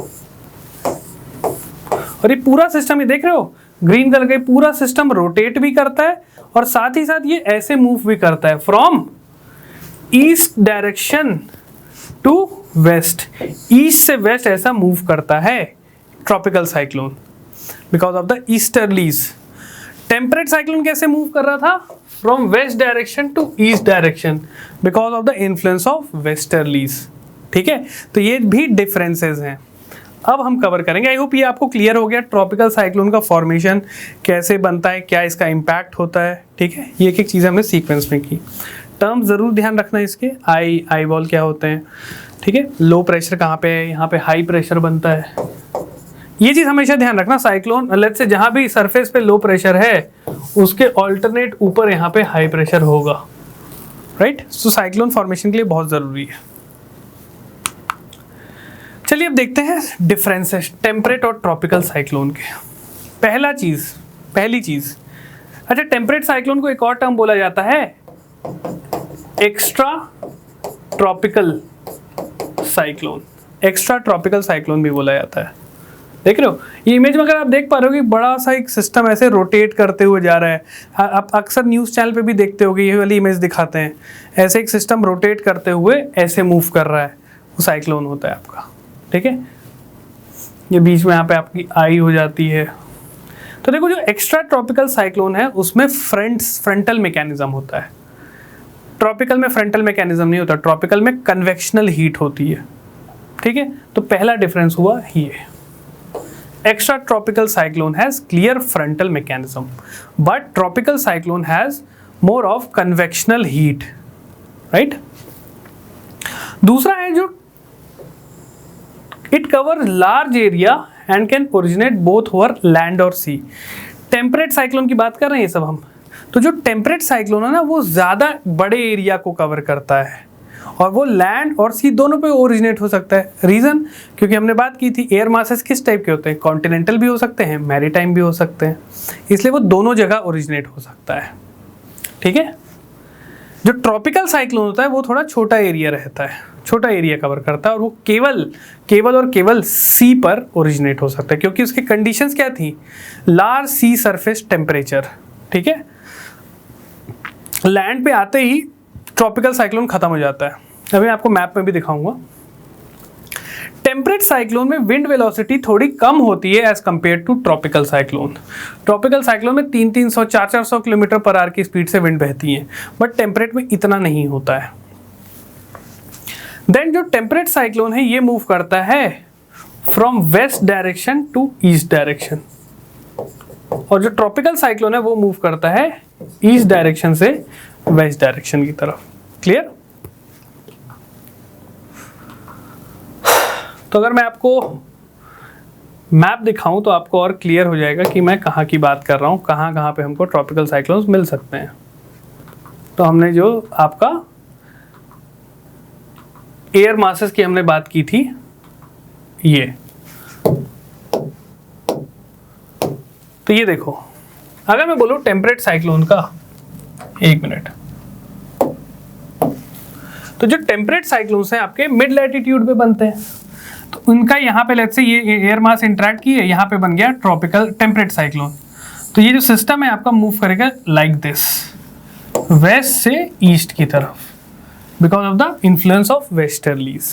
और ये पूरा सिस्टम, ये देख रहे हो ग्रीन कलर का, पूरा सिस्टम रोटेट भी करता है, और साथ ही साथ ये ऐसे मूव भी करता है from east direction to west, east से वेस्ट ऐसा मूव करता है tropical cyclone, because of the easterlies. Temperate cyclone कैसे मूव कर रहा था, from west direction to east direction, because of the influence of westerlies. ठीक है, तो ये भी डिफरेंसेस हैं, अब हम कवर करेंगे। आई होप ये आपको क्लियर हो गया, ट्रॉपिकल साइक्लोन का फॉर्मेशन कैसे बनता है, क्या इसका इम्पैक्ट होता है। ठीक है, ये एक एक चीज़ हमने सीक्वेंस में की। टर्म ज़रूर ध्यान रखना इसके, आई वॉल क्या होते हैं। ठीक है, लो प्रेशर कहाँ पे है, यहाँ पे हाई प्रेशर बनता है, ये चीज़ हमेशा ध्यान रखना। साइक्लोन लेट्स से जहाँ भी सरफेस पे लो प्रेशर है उसके ऑल्टरनेट ऊपर यहाँ पे हाई प्रेशर होगा, राइट। सो साइक्लोन फॉर्मेशन के लिए बहुत ज़रूरी है। चलिए अब देखते हैं डिफरेंसेस टेम्परेट और ट्रॉपिकल साइक्लोन के। पहली चीज, अच्छा, टेम्परेट साइक्लोन को एक और टर्म बोला जाता है extra tropical cyclone, extra tropical cyclone भी बोला जाता है। देख रहे हो ये इमेज में, अगर आप देख पा रहे हो कि बड़ा सा एक सिस्टम ऐसे रोटेट करते हुए जा रहा है। आप अक्सर न्यूज़ चैनल पे भी देखते होगे, ये वाली इमेज दिखाते हैं, ऐसे एक सिस्टम रोटेट करते हुए ऐसे मूव कर रहा है, वो साइक्लोन होता है आपका। ठीक है, ये बीच में यहाँ पे आपकी आई हो जाती है। तो देखो जो एक्स्ट्रा ट्रॉपिकल साइक्लोन है उसमें फ्रंटल मैकेनिज्म होता है, ट्रॉपिकल में फ्रंटल मैकेनिज्म नहीं होता, ट्रॉपिकल में कन्वेक्शनल हीट होती है। ठीक है, तो पहला डिफरेंस हुआ ये, extra tropical cyclone has clear frontal mechanism but tropical cyclone has more of convectional heat, right? दूसरा है जो it covers large area and can originate both over land or sea। Temperate cyclone की बात कर रहे हैं ये सब हम, तो जो टेम्परेट साइक्लोन है ना वो ज़्यादा बड़े एरिया को कवर करता है और वो लैंड और सी दोनों पे ओरिजिनेट हो सकता है। रीज़न, क्योंकि हमने बात की थी एयर मासेस किस टाइप के होते हैं, कॉन्टिनेंटल भी हो सकते हैं, मैरीटाइम भी हो सकते हैं, इसलिए वो दोनों जगह ओरिजिनेट हो सकता है। ठीक है, जो ट्रॉपिकल साइक्लोन होता है वो थोड़ा छोटा एरिया रहता है, छोटा एरिया कवर करता है और वो केवल सी पर ओरिजिनेट हो सकता है, क्योंकि उसकी कंडीशंस क्या थी, लार्ज सी सरफेस टेम्परेचर। ठीक है, लैंड पे आते ही ट्रॉपिकल साइक्लोन खत्म हो जाता है। अभी आपको मैप में भी दिखाऊंगा। टेम्परेट साइक्लोन में विंड वेलोसिटी थोड़ी कम होती है as compare to tropical cyclone. Tropical cyclone में 300-400 400 किलोमीटर पर आवर की स्पीड से विंड बहती है, बट टेम्परेट में इतना नहीं होता है। देन जो टेम्परेट साइक्लोन है ये मूव करता है from west direction to east direction, और जो ट्रॉपिकल साइक्लोन है वो मूव करता है ईस्ट डायरेक्शन से वेस्ट डायरेक्शन की तरफ। क्लियर? तो अगर मैं आपको मैप दिखाऊं तो आपको और क्लियर हो जाएगा कि मैं कहाँ की बात कर रहा हूँ, कहाँ कहाँ पे हमको ट्रॉपिकल साइक्लोन्स मिल सकते हैं। तो हमने जो आपका एयर मासेस की हमने बात की थी, ये तो ये देखो, अगर मैं बोलूँ टेम्परेट साइक्लोन का, एक मिनट, तो जो टेम्परेट साइक्लोन्स हैं आपके मिड लैटिट्यूड पे बनते हैं, तो उनका यहाँ पे लेट्स से ये एयर मास इंटरेक्ट की है, यहाँ पे बन गया ट्रॉपिकल टेम्परेट साइक्लोन। तो ये जो सिस्टम है आपका मूव करेगा लाइक दिस, वेस्ट से ईस्ट की तरफ, because of the influence of westerlies,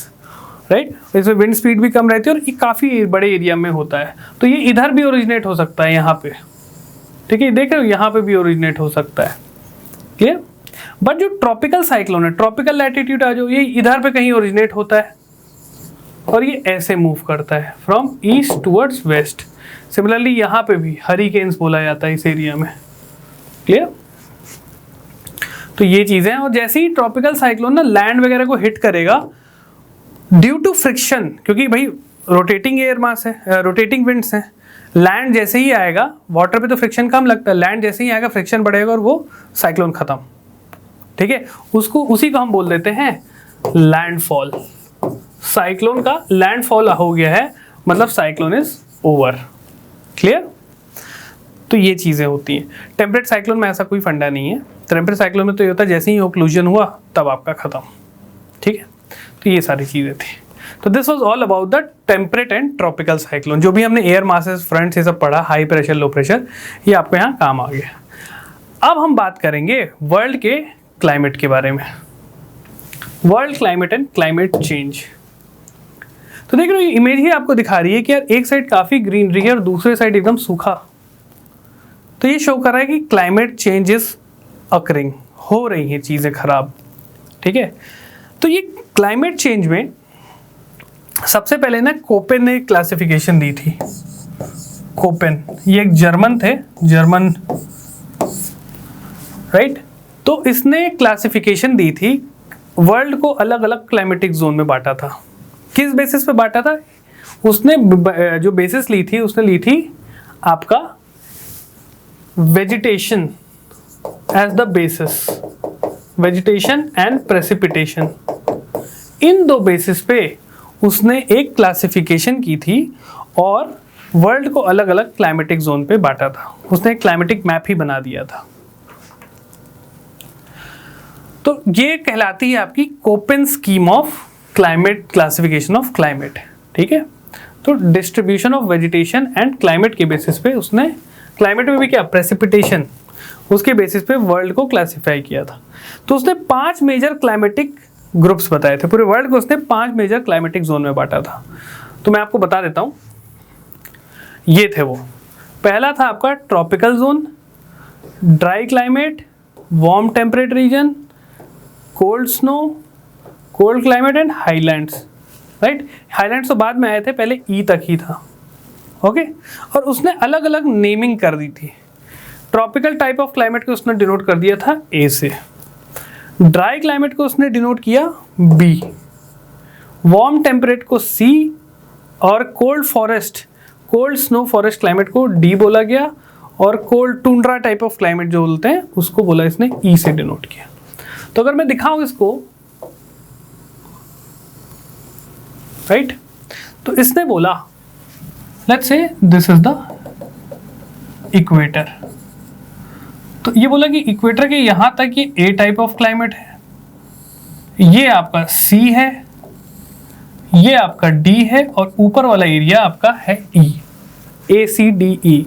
right. इसमें विंड स्पीड भी कम रहती है और ये काफ़ी बड़े एरिया में होता है, तो ये इधर भी ओरिजिनेट हो सकता है यहाँ पे। ठीक है, देख रहे हो यहाँ पे भी ओरिजिनेट हो सकता है। क्लियर? बट जो ट्रॉपिकल साइक्लोन है, ट्रॉपिकल लैटिट्यूड आ जाओ, ये इधर पे कहीं ओरिजिनेट होता है और ये ऐसे मूव करता है from east towards waste. Similarly यहाँ पे भी हरिकेन्स बोला जाता है इस एरिया में। क्लियर? तो ये चीज़ें, और जैसे ही ट्रॉपिकल साइक्लोन ना लैंड वगैरह को हिट करेगा ड्यू टू फ्रिक्शन, क्योंकि भाई रोटेटिंग एयर मास है, रोटेटिंग विंड्स हैं, लैंड जैसे ही आएगा, वाटर पे तो फ्रिक्शन कम लगता है, लैंड जैसे ही आएगा फ्रिक्शन बढ़ेगा और वो साइक्लोन खत्म। ठीक है, उसी को हम बोल देते हैं लैंडफॉल। साइक्लोन का लैंडफॉल हो गया है, मतलब साइक्लोन इज ओवर। क्लियर? तो ये चीज़ें होती हैं। टेम्परेट साइक्लोन में ऐसा कोई फंडा नहीं है। टेम्परेट साइक्लोन में तो ये होता है जैसे ही ओक्लूजन हुआ तब आपका खत्म। ठीक है, तो ये सारी चीज़ें थी। तो this was all about the temperate and tropical cyclone. जो भी हमने एयर मासेस, फ्रंट से सब पढ़ा, हाई प्रेशर, लो प्रेशर, ये आपको यहाँ काम आ गया। अब हम बात करेंगे वर्ल्ड के क्लाइमेट के बारे में, world climate and climate change. तो देख रहे हो इमेज ही आपको दिखा रही है कि यार एक साइड काफ़ी ग्रीनरी है और दूसरे साइड एकदम सूखा। तो ये शो कर रहा है कि क्लाइमेट चेंजेस अकरिंग, हो रही हैं चीज़ें खराब। ठीक है, तो ये क्लाइमेट चेंज में सबसे पहले ना कोपेन ने क्लासिफिकेशन दी थी। कोपेन ये एक जर्मन थे, जर्मन, राइट। तो इसने क्लासिफिकेशन दी थी, वर्ल्ड को अलग अलग क्लाइमेटिक जोन में बांटा था। किस बेसिस पे बांटा था? उसने जो बेसिस ली थी, उसने ली थी आपका vegetation as the basis, vegetation and precipitation. इन दो बेसिस पे उसने एक क्लासिफिकेशन की थी और वर्ल्ड को अलग अलग क्लाइमेटिक जोन पे बांटा था। उसने एक क्लाइमेटिक मैप ही बना दिया था। तो ये कहलाती है आपकी Koppen scheme of climate, classification of climate. ठीक है, तो distribution of vegetation and climate के बेसिस पे उसने, क्लाइमेट में भी क्या, प्रेसिपिटेशन, उसके बेसिस पे वर्ल्ड को क्लासिफाई किया था। तो उसने 5 मेजर क्लाइमेटिक ग्रुप्स बताए थे, पूरे वर्ल्ड को उसने 5 मेजर क्लाइमेटिक जोन में बांटा था। तो मैं आपको बता देता हूँ, ये थे वो। पहला था आपका tropical zone, dry climate, warm temperate region, cold snow, cold climate and highlands, right. Highlands तो बाद में आए थे, पहले ई तक ही था, ओके। और उसने अलग अलग नेमिंग कर दी थी। ट्रॉपिकल टाइप ऑफ क्लाइमेट को उसने डिनोट कर दिया था ए से, ड्राई क्लाइमेट को उसने डिनोट किया बी, वार्म टेम्परेट को सी, और cold forest, cold snow forest climate को डी बोला गया, और cold tundra type of climate जो बोलते हैं उसको बोला इसने ई से डिनोट किया। तो अगर मैं दिखाऊं इसको, राइट, तो इसने बोला let's say this is the equator. तो ये बोला कि इक्वेटर के यहां तक ये ए टाइप ऑफ क्लाइमेट है, ये आपका सी है, ये आपका डी है, और ऊपर वाला एरिया आपका है ई, ए सी डी ई।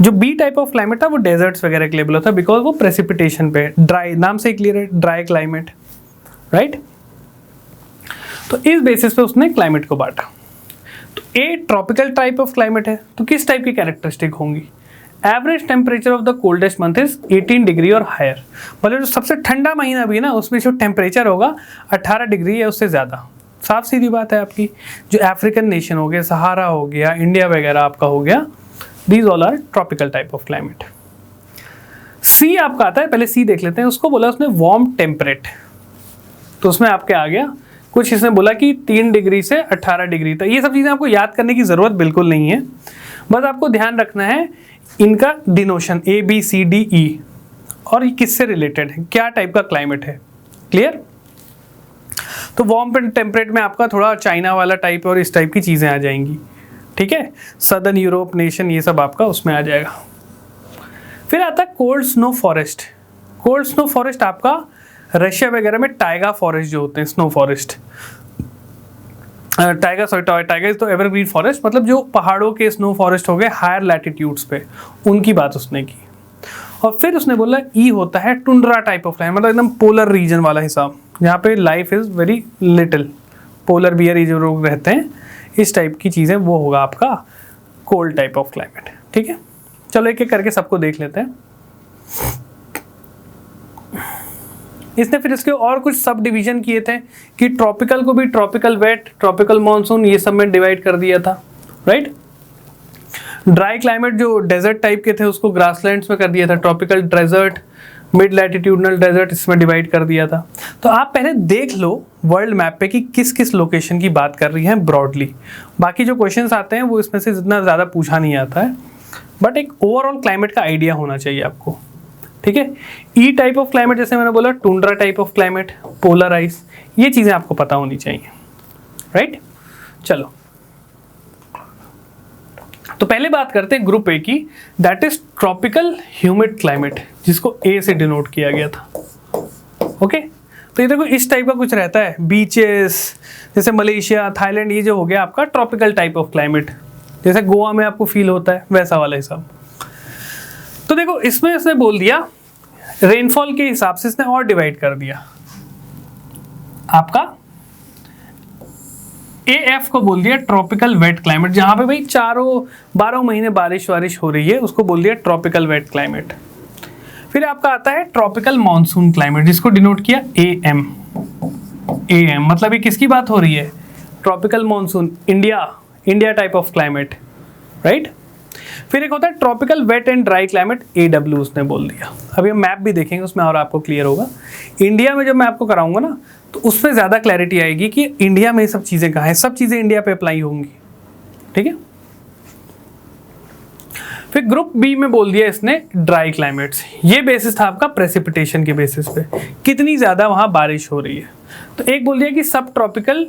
जो बी टाइप ऑफ क्लाइमेट था वो डेजर्ट्स वगैरह के लिए बोला था, बिकॉज वो प्रेसिपिटेशन पे, ड्राई, नाम से क्लियर है, ड्राई क्लाइमेट, राइट। तो इस बेसिस पे उसने क्लाइमेट को बांटा। तो ए ट्रॉपिकल टाइप ऑफ क्लाइमेट है, तो किस टाइप की कैरेक्टरिस्टिक होंगी? Average temperature of the coldest month is 18 degree और हायर, मतलब जो सबसे ठंडा महीना भी है ना, उसमें जो टेम्परेचर होगा 18 डिग्री या उससे ज़्यादा। साफ सीधी बात है आपकी। जो अफ्रीकन नेशन हो गया, सहारा हो गया, इंडिया वगैरह आपका हो गया, these all are tropical type of climate. C आपका आता है, पहले सी देख लेते हैं। उसको बोला उसने वार्म टेम्परेट, तो उसमें आपके आ गया कुछ, इसने बोला कि 3 डिग्री से 18 डिग्री तक। ये सब चीज़ें आपको याद करने की ज़रूरत बिल्कुल नहीं है, बस आपको ध्यान रखना है इनका डिनोशन A B C D E, और ये किससे रिलेटेड है, क्या टाइप का क्लाइमेट है। क्लियर? तो वार्म टेम्परेट में आपका थोड़ा चाइना वाला टाइप और इस टाइप की चीज़ें आ जाएंगी, ठीक है। सदर्न यूरोप नेशन, ये सब आपका उसमें आ जाएगा। फिर आता है cold snow forest. Cold snow forest आपका रशिया वगैरह में टाइगा फॉरेस्ट जो होते हैं, स्नो फॉरेस्ट, टाइगर इज तो एवरग्रीन फॉरेस्ट, मतलब जो पहाड़ों के स्नो फॉरेस्ट हो गए हायर लैटिट्यूड्स पे, उनकी बात उसने की। और फिर उसने बोला ई होता है टुंड्रा टाइप ऑफ क्लाइमेट, मतलब एकदम पोलर रीजन वाला हिसाब, जहाँ पे life is very little, polar bear ये जो लोग रहते हैं, इस टाइप की चीज़ें, वो होगा आपका कोल्ड टाइप ऑफ क्लाइमेट, ठीक है। चलो एक एक करके सबको देख लेते हैं। इसने फिर इसके और कुछ सब डिवीजन किए थे कि ट्रॉपिकल को भी ट्रॉपिकल वेट, ट्रॉपिकल मानसून, ये सब में डिवाइड कर दिया था, राइट। ड्राई क्लाइमेट जो डेजर्ट टाइप के थे उसको ग्रासलैंड्स में कर दिया था, tropical desert, mid latitudinal desert इसमें डिवाइड कर दिया था। तो आप पहले देख लो वर्ल्ड मैप पे कि किस किस लोकेशन की बात कर रही है ब्रॉडली। बाकी जो क्वेश्चंस आते हैं वो इसमें से जितना ज़्यादा पूछा नहीं आता है, बट एक ओवरऑल क्लाइमेट का आइडिया होना चाहिए आपको, ठीक है। ई टाइप ऑफ क्लाइमेट जैसे मैंने बोला, tundra type of climate, polar ice, ये चीज़ें आपको पता होनी चाहिए, राइट। चलो तो पहले बात करते हैं ग्रुप ए की, that is tropical humid climate, जिसको ए से डिनोट किया गया था, ओके। तो ये देखो इस टाइप का कुछ रहता है, बीचेस जैसे मलेशिया, थाईलैंड, ये जो हो गया आपका ट्रॉपिकल टाइप ऑफ क्लाइमेट, जैसे गोवा में आपको फील होता है वैसा वाला हिसाब। तो देखो इसमें इसने बोल दिया रेनफॉल के हिसाब से इसने और डिवाइड कर दिया। आपका AF को बोल दिया ट्रॉपिकल वेट क्लाइमेट, जहां पे भाई 12 महीने बारिश वारिश हो रही है, उसको बोल दिया ट्रॉपिकल वेट क्लाइमेट। फिर आपका आता है ट्रॉपिकल मानसून क्लाइमेट, जिसको डिनोट किया AM। मतलब ये किसकी बात हो रही है? Tropical monsoon, India type of climate, right. फिर एक होता है tropical wet and dry climate, AW उसने बोल दिया। अभी हम मैप भी देखेंगे उसमें और आपको क्लियर होगा। इंडिया में जब मैं आपको कराऊंगा ना तो उसमें ज़्यादा क्लैरिटी आएगी कि इंडिया में ये सब चीज़ें कहाँ हैं, सब चीज़ें इंडिया पे अप्लाई होंगी, ठीक है। फिर ग्रुप बी में बोल दिया इसने ड्राई क्लाइमेट्स। ये बेसिस था आपका प्रेसिपिटेशन के बेसिस पे, कितनी ज़्यादा वहाँ बारिश हो रही है। तो एक बोल दिया कि सब ट्रॉपिकल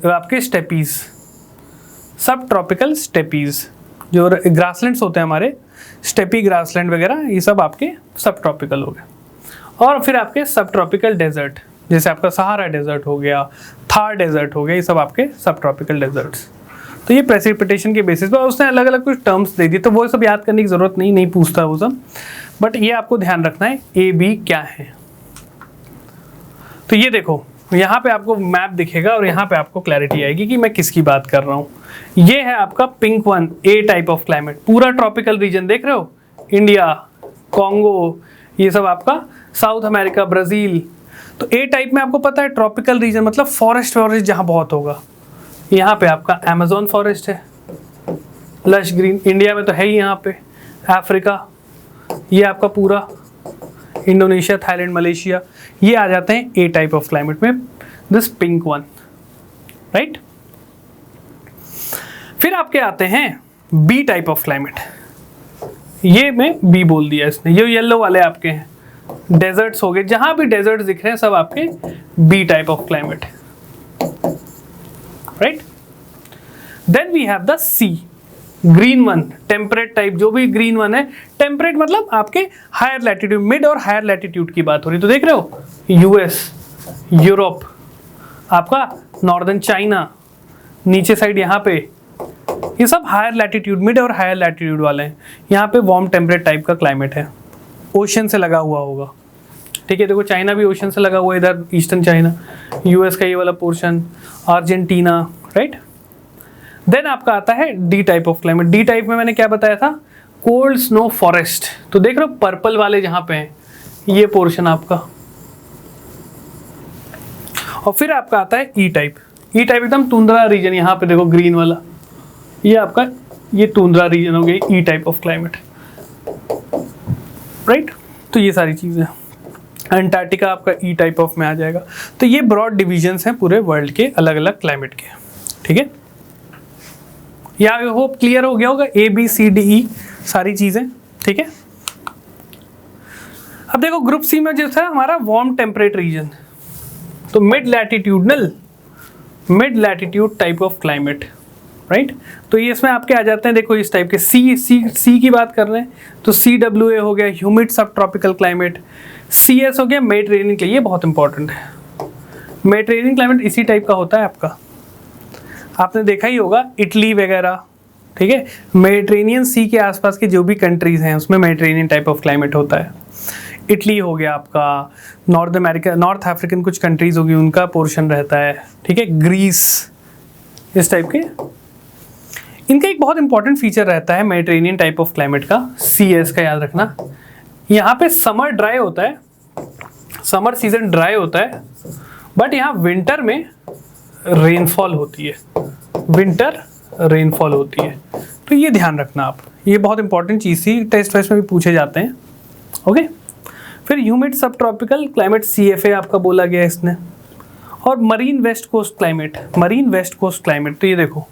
आपके स्टेपीज, सब ट्रॉपिकल स्टेपीज जो ग्रासलैंड्स होते हैं हमारे, स्टेपी ग्रासलैंड वगैरह, ये सब आपके सब ट्रॉपिकल हो गए। और फिर आपके सब ट्रॉपिकल डेजर्ट, जैसे आपका सहारा डेजर्ट हो गया, थार डेजर्ट हो गया, ये सब आपके सब ट्रॉपिकल डेजर्ट्स। तो ये प्रेसिपिटेशन के बेसिस पर उसने अलग अलग कुछ टर्म्स दे दी, तो वो सब याद करने की ज़रूरत नहीं पूछता वो सब, बट ये आपको ध्यान रखना है ए बी क्या है। तो ये देखो यहाँ पे आपको मैप दिखेगा और यहाँ पे आपको क्लैरिटी आएगी कि मैं किसकी बात कर रहा हूँ। ये है आपका pink one, A type of climate, पूरा ट्रॉपिकल रीजन देख रहे हो, इंडिया, कॉन्गो, ये सब आपका साउथ अमेरिका, ब्राज़ील। तो ए टाइप में आपको पता है ट्रॉपिकल रीजन मतलब फॉरेस्ट जहाँ बहुत होगा। यहाँ पे आपका अमेज़न फॉरेस्ट है, लश ग्रीन, इंडिया में तो है ही यहाँ पे, अफ्रीका, ये आपका पूरा इंडोनेशिया, थाईलैंड, मलेशिया, ये आ जाते हैं ए टाइप ऑफ क्लाइमेट में, दिस पिंक वन, राइट। फिर आपके आते हैं बी टाइप ऑफ क्लाइमेट, ये मैं बी बोल दिया इसने, ये येलो वाले आपके हैं, डेजर्ट्स हो गए, जहां भी डेजर्ट्स दिख रहे हैं सब आपके B type of climate, right. Then we have the C, green one, temperate type, जो भी ग्रीन वन है, टेम्परेट मतलब आपके हायर लैटिट्यूड, मिड और हायर लैटिट्यूड की बात हो रही, तो देख रहे हो यूएस, यूरोप, आपका नॉर्दर्न चाइना, नीचे साइड यहाँ पे, ये सब हायर लैटिट्यूड, मिड और हायर लैटिट्यूड वाले हैं। यहाँ पे वार्म टेम्परेट टाइप का क्लाइमेट है, ओशन से लगा हुआ होगा, ठीक है। देखो चाइना भी ओशन से लगा हुआ है, इधर ईस्टर्न चाइना, यूएस का ये वाला पोर्शन, अर्जेंटीना, राइट। देन आपका आता है D type of climate. D type में मैंने क्या बताया था, कोल्ड स्नो फॉरेस्ट, तो देख रहे हो पर्पल वाले जहां पे हैं, ये पोर्शन आपका। और फिर आपका आता है ई टाइप। ई टाइप एकदम टुंड्रा रीजन, यहाँ पे देखो ग्रीन वाला, ये आपका ये टुंड्रा रीजन हो गया, ई टाइप ऑफ क्लाइमेट, राइट। तो ये सारी चीजें, अंटार्कटिका आपका ई टाइप ऑफ में आ जाएगा। तो ये ब्रॉड डिविजन्स हैं पूरे वर्ल्ड के अलग अलग क्लाइमेट के, ठीक है। यहाँ होप क्लियर हो गया होगा, A B C D E सारी चीजें, ठीक है। अब देखो ग्रुप सी में जो था हमारा वार्म टेम्परेट रीजन, तो mid latitude type of climate, right. तो ये इसमें आपके आ जाते हैं, देखो इस टाइप के, सी की बात कर रहे हैं तो CWA हो गया, ह्यूमिड सब ट्रॉपिकल क्लाइमेट। CS हो गया मेडिटेरेनियन के लिए, ये बहुत इंपॉर्टेंट है। मेडिटेरेनियन क्लाइमेट इसी टाइप का होता है आपका, आपने देखा ही होगा इटली वगैरह, ठीक है। मेडिटेरेनियन सी के आसपास के जो भी कंट्रीज हैं उसमें मेडिटेरेनियन टाइप ऑफ क्लाइमेट होता है। इटली हो गया आपका, नॉर्थ अमेरिका, नॉर्थ अफ्रीकन कुछ कंट्रीज होगी उनका पोर्शन रहता है, ठीक है। ग्रीस, इस टाइप के। इनका एक बहुत इंपॉर्टेंट फीचर रहता है मेडिटेरेनियन टाइप ऑफ क्लाइमेट का, CS का याद रखना। यहाँ पे समर ड्राई होता है, समर सीजन ड्राई होता है, बट यहाँ विंटर में रेनफॉल होती है, विंटर रेनफॉल होती है। तो ये ध्यान रखना आप, ये बहुत इंपॉर्टेंट चीज़ थी, टेस्ट वेस्ट में भी पूछे जाते हैं, ओके। फिर ह्यूमिड सब ट्रॉपिकल क्लाइमेट, CFA आपका बोला गया इसने। और marine west coast climate, marine west coast climate, तो ये देखो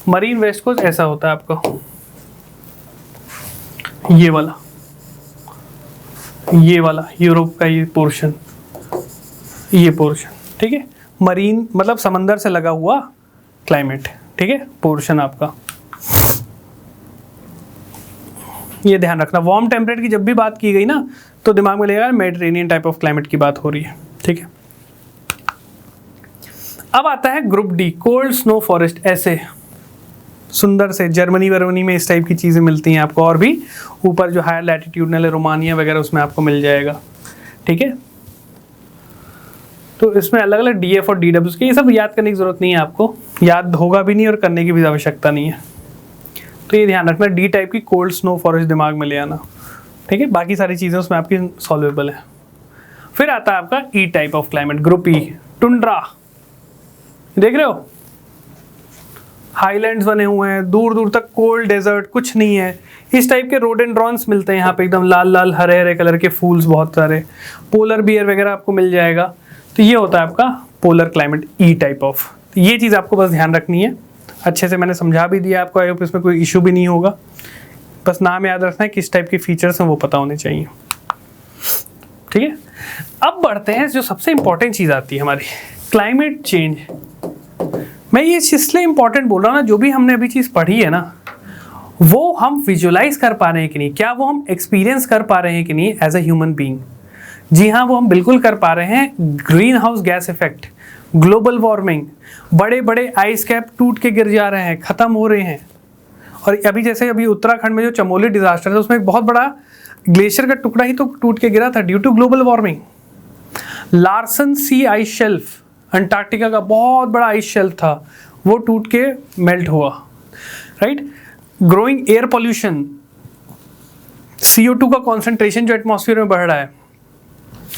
मरीन वेस्ट कोस्ट ऐसा होता है आपका, ये वाला यूरोप का ये पोर्शन, ठीक है। मरीन मतलब समंदर से लगा हुआ क्लाइमेट, ठीक है, पोर्शन आपका, ये ध्यान रखना। वार्म टेम्परेट की जब भी बात की गई ना तो दिमाग में लगेगा मेडिटेरेनियन टाइप ऑफ क्लाइमेट की बात हो रही है, ठीक है। अब आता है group D, cold snow forest, ऐसे सुंदर से जर्मनी में इस टाइप की चीज़ें मिलती हैं आपको, और भी ऊपर जो हायर लैटिट्यूडनल है, रोमानिया वगैरह, उसमें आपको मिल जाएगा, ठीक है। तो इसमें अलग अलग DF और DW के, ये सब याद करने की ज़रूरत नहीं है आपको, याद होगा भी नहीं और करने की भी आवश्यकता नहीं है। तो ये ध्यान रखना, डी टाइप की कोल्ड स्नो फॉरेस्ट दिमाग में ले आना, ठीक है। बाकी सारी चीज़ें उसमें आपकी सॉल्वेबल है। फिर आता है आपका E type of climate, group E, tundra, देख रहे हो हाईलैंड्स बने हुए हैं, दूर दूर तक कोल्ड डेजर्ट, कुछ नहीं है। इस टाइप के रोडेंड्रॉन्स मिलते हैं यहाँ पे, एकदम लाल लाल हरे हरे कलर के फूल्स बहुत सारे, पोलर बियर वगैरह आपको मिल जाएगा। तो ये होता है आपका polar climate, E type of. तो ये चीज़ आपको बस ध्यान रखनी है, अच्छे से मैंने समझा भी दिया आपको, आई होप इसमें कोई इशू भी नहीं होगा। बस नाम याद रखना है, किस टाइप के फीचर्स हैं वो पता होने चाहिए, ठीक है। अब बढ़ते हैं, जो सबसे इंपॉर्टेंट चीज़ आती है हमारी, क्लाइमेट चेंज। मैं ये इसलिए इंपॉर्टेंट बोल रहा हूँ ना, जो भी हमने अभी चीज़ पढ़ी है ना, वो हम विजुलाइज कर पा रहे हैं कि नहीं, क्या वो हम एक्सपीरियंस कर पा रहे हैं कि नहीं एज अ ह्यूमन बीइंग। जी हाँ, वो हम बिल्कुल कर पा रहे हैं। Green house gas effect global warming, बड़े बड़े आइस कैप टूट के गिर जा रहे हैं, ख़त्म हो रहे हैं। और अभी जैसे अभी उत्तराखंड में जो चमोली डिजास्टर था उसमें एक बहुत बड़ा ग्लेशियर का टुकड़ा ही तो टूट के गिरा था due to global warming. Larsen C ice shelf, Antarctica का बहुत बड़ा आइस शेल्फ था, वो टूट के मेल्ट हुआ, right. Growing air pollution, CO2 का कॉन्सेंट्रेशन जो एटमॉस्फेयर में बढ़ रहा है,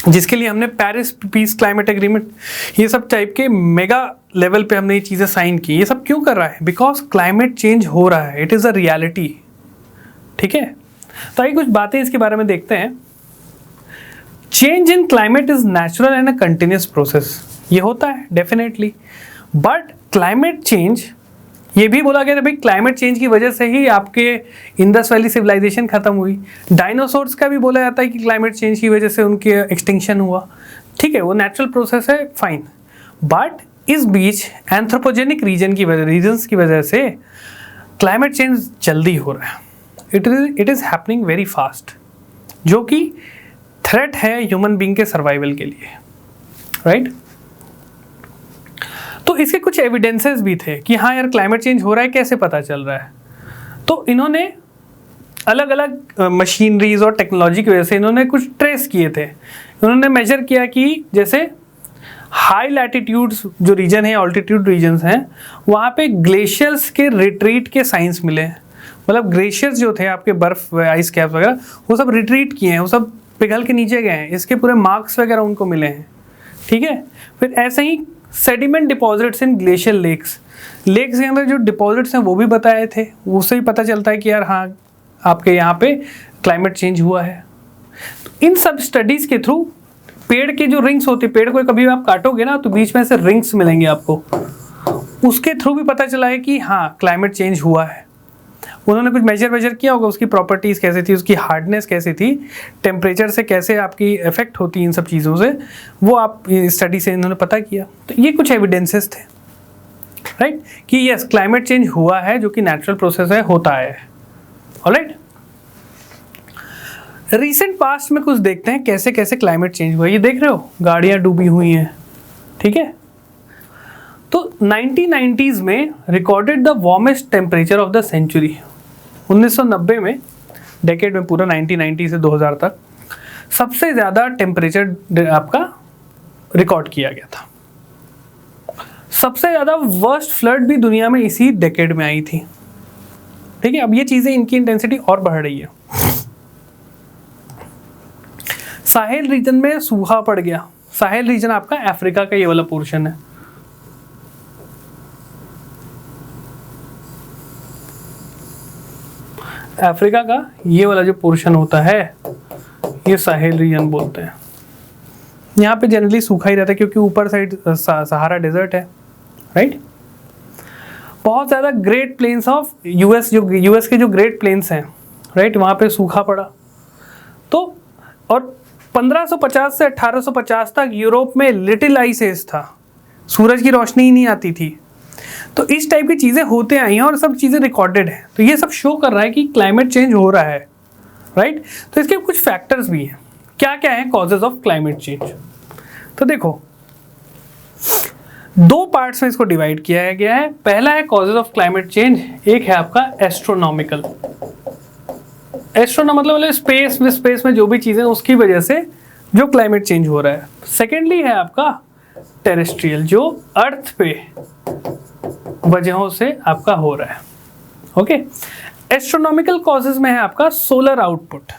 जिसके लिए हमने पेरिस पीस क्लाइमेट एग्रीमेंट, ये सब टाइप के मेगा लेवल पे हमने ये चीज़ें साइन की। ये सब क्यों कर रहा है? बिकॉज क्लाइमेट चेंज हो रहा है, इट इज़ अ रियलिटी, ठीक है। तो आइए कुछ बातें इसके बारे में देखते हैं। Change in climate is natural and a continuous process, ये होता है डेफिनेटली, बट क्लाइमेट चेंज, ये भी बोला गया था भाई क्लाइमेट चेंज की वजह से ही आपके इंडस वैली सिविलाइजेशन खत्म हुई। डायनासोर्स का भी बोला जाता है कि क्लाइमेट चेंज की वजह से उनके एक्सटिंक्शन हुआ, ठीक है, वो नेचुरल प्रोसेस है, फाइन। बट इस बीच एंथ्रोपोजेनिक रीजन्स की वजह से क्लाइमेट चेंज जल्दी हो रहा है, it is happening very fast, जो कि थ्रेट है ह्यूमन बीइंग के सर्वाइवल के लिए, राइट। तो इसके कुछ एविडेंसेस भी थे कि हाँ यार क्लाइमेट चेंज हो रहा है, कैसे पता चल रहा है। तो इन्होंने अलग अलग मशीनरीज और टेक्नोलॉजी की वजह से इन्होंने कुछ ट्रेस किए थे। इन्होंने मेजर किया कि जैसे हाई लैटिट्यूड्स जो रीजन है, ऑल्टीट्यूड रीजन्स हैं, वहाँ पे ग्लेशियर्स के रिट्रीट के साइंस मिले। मतलब ग्लेशियर्स जो थे आपके बर्फ आइस कैप्स वगैरह, वो सब रिट्रीट किए हैं, वो सब पिघल के नीचे गए हैं, इसके पूरे मार्क्स वगैरह उनको मिले हैं, ठीक है। फिर ऐसे ही sediment deposits in glacier lakes के अंदर जो डिपॉजिट्स हैं वो भी बताए थे, उससे भी पता चलता है कि यार हाँ आपके यहाँ पे क्लाइमेट चेंज हुआ है। तो इन सब स्टडीज़ के थ्रू पेड़ के जो रिंग्स होती है, पेड़ को कभी आप काटोगे ना तो बीच में से रिंग्स मिलेंगे आपको, उसके थ्रू भी पता चला है कि हाँ क्लाइमेट चेंज हुआ है। उन्होंने कुछ मेजर किया होगा, उसकी प्रॉपर्टीज़ कैसे थी, उसकी हार्डनेस कैसी थी, टेम्परेचर से कैसे आपकी इफेक्ट होती है, इन सब चीज़ों से वो आप स्टडी से इन्होंने पता किया। तो ये कुछ एविडेंसेस थे, राइट, कि यस क्लाइमेट चेंज हुआ है, जो कि नेचुरल प्रोसेस है, होता है। ऑलराइट, रिसेंट पास्ट में कुछ देखते हैं कैसे कैसे क्लाइमेट चेंज हुआ। ये देख रहे हो गाड़ियाँ डूबी हुई हैं, ठीक है। तो 1990s में recorded the warmest temperature of the century. 1990 में, डेकेड में पूरा 1990 से 2000 तक सबसे ज़्यादा टेम्परेचर आपका रिकॉर्ड किया गया था। सबसे ज़्यादा वर्स्ट फ्लड भी दुनिया में इसी डेकेड में आई थी, ठीक है। अब ये चीज़ें, इनकी इंटेंसिटी और बढ़ रही है। साहेल रीजन में सूखा पड़ गया। साहेल रीजन आपका अफ्रीका का ये वाला पोर्शन है, अफ्रीका का ये वाला जो पोर्शन होता है ये साहेल रीजन बोलते हैं। यहाँ पे जनरली सूखा ही रहता है क्योंकि ऊपर साइड सहारा डेजर्ट है, राइट। बहुत ज़्यादा ग्रेट प्लेन्स ऑफ यूएस के जो ग्रेट प्लेन्स हैं, राइट, वहाँ पे सूखा पड़ा। तो और 1550 से 1850 तक यूरोप में लिटिल आइस एज था, सूरज की रोशनी ही नहीं आती थी। तो इस टाइप की चीज़ें होते आई हैं और सब चीज़ें रिकॉर्डेड हैं। तो ये सब शो कर रहा है कि क्लाइमेट चेंज हो रहा है, राइट। तो इसके कुछ फैक्टर्स भी हैं। क्या क्या है कॉजेज ऑफ क्लाइमेट चेंज? तो देखो, दो पार्ट्स में इसको डिवाइड किया गया है। पहला है कॉजेज ऑफ क्लाइमेट चेंज, एक है आपका एस्ट्रोनॉमिकल। मतलब स्पेस में जो भी चीज़ें उसकी वजह से जो क्लाइमेट चेंज हो रहा है। सेकेंडली है आपका टेरेस्ट्रियल, जो अर्थ पे वजहों से आपका हो रहा है, ओके। एस्ट्रोनॉमिकल कॉजेज में है आपका सोलर आउटपुट,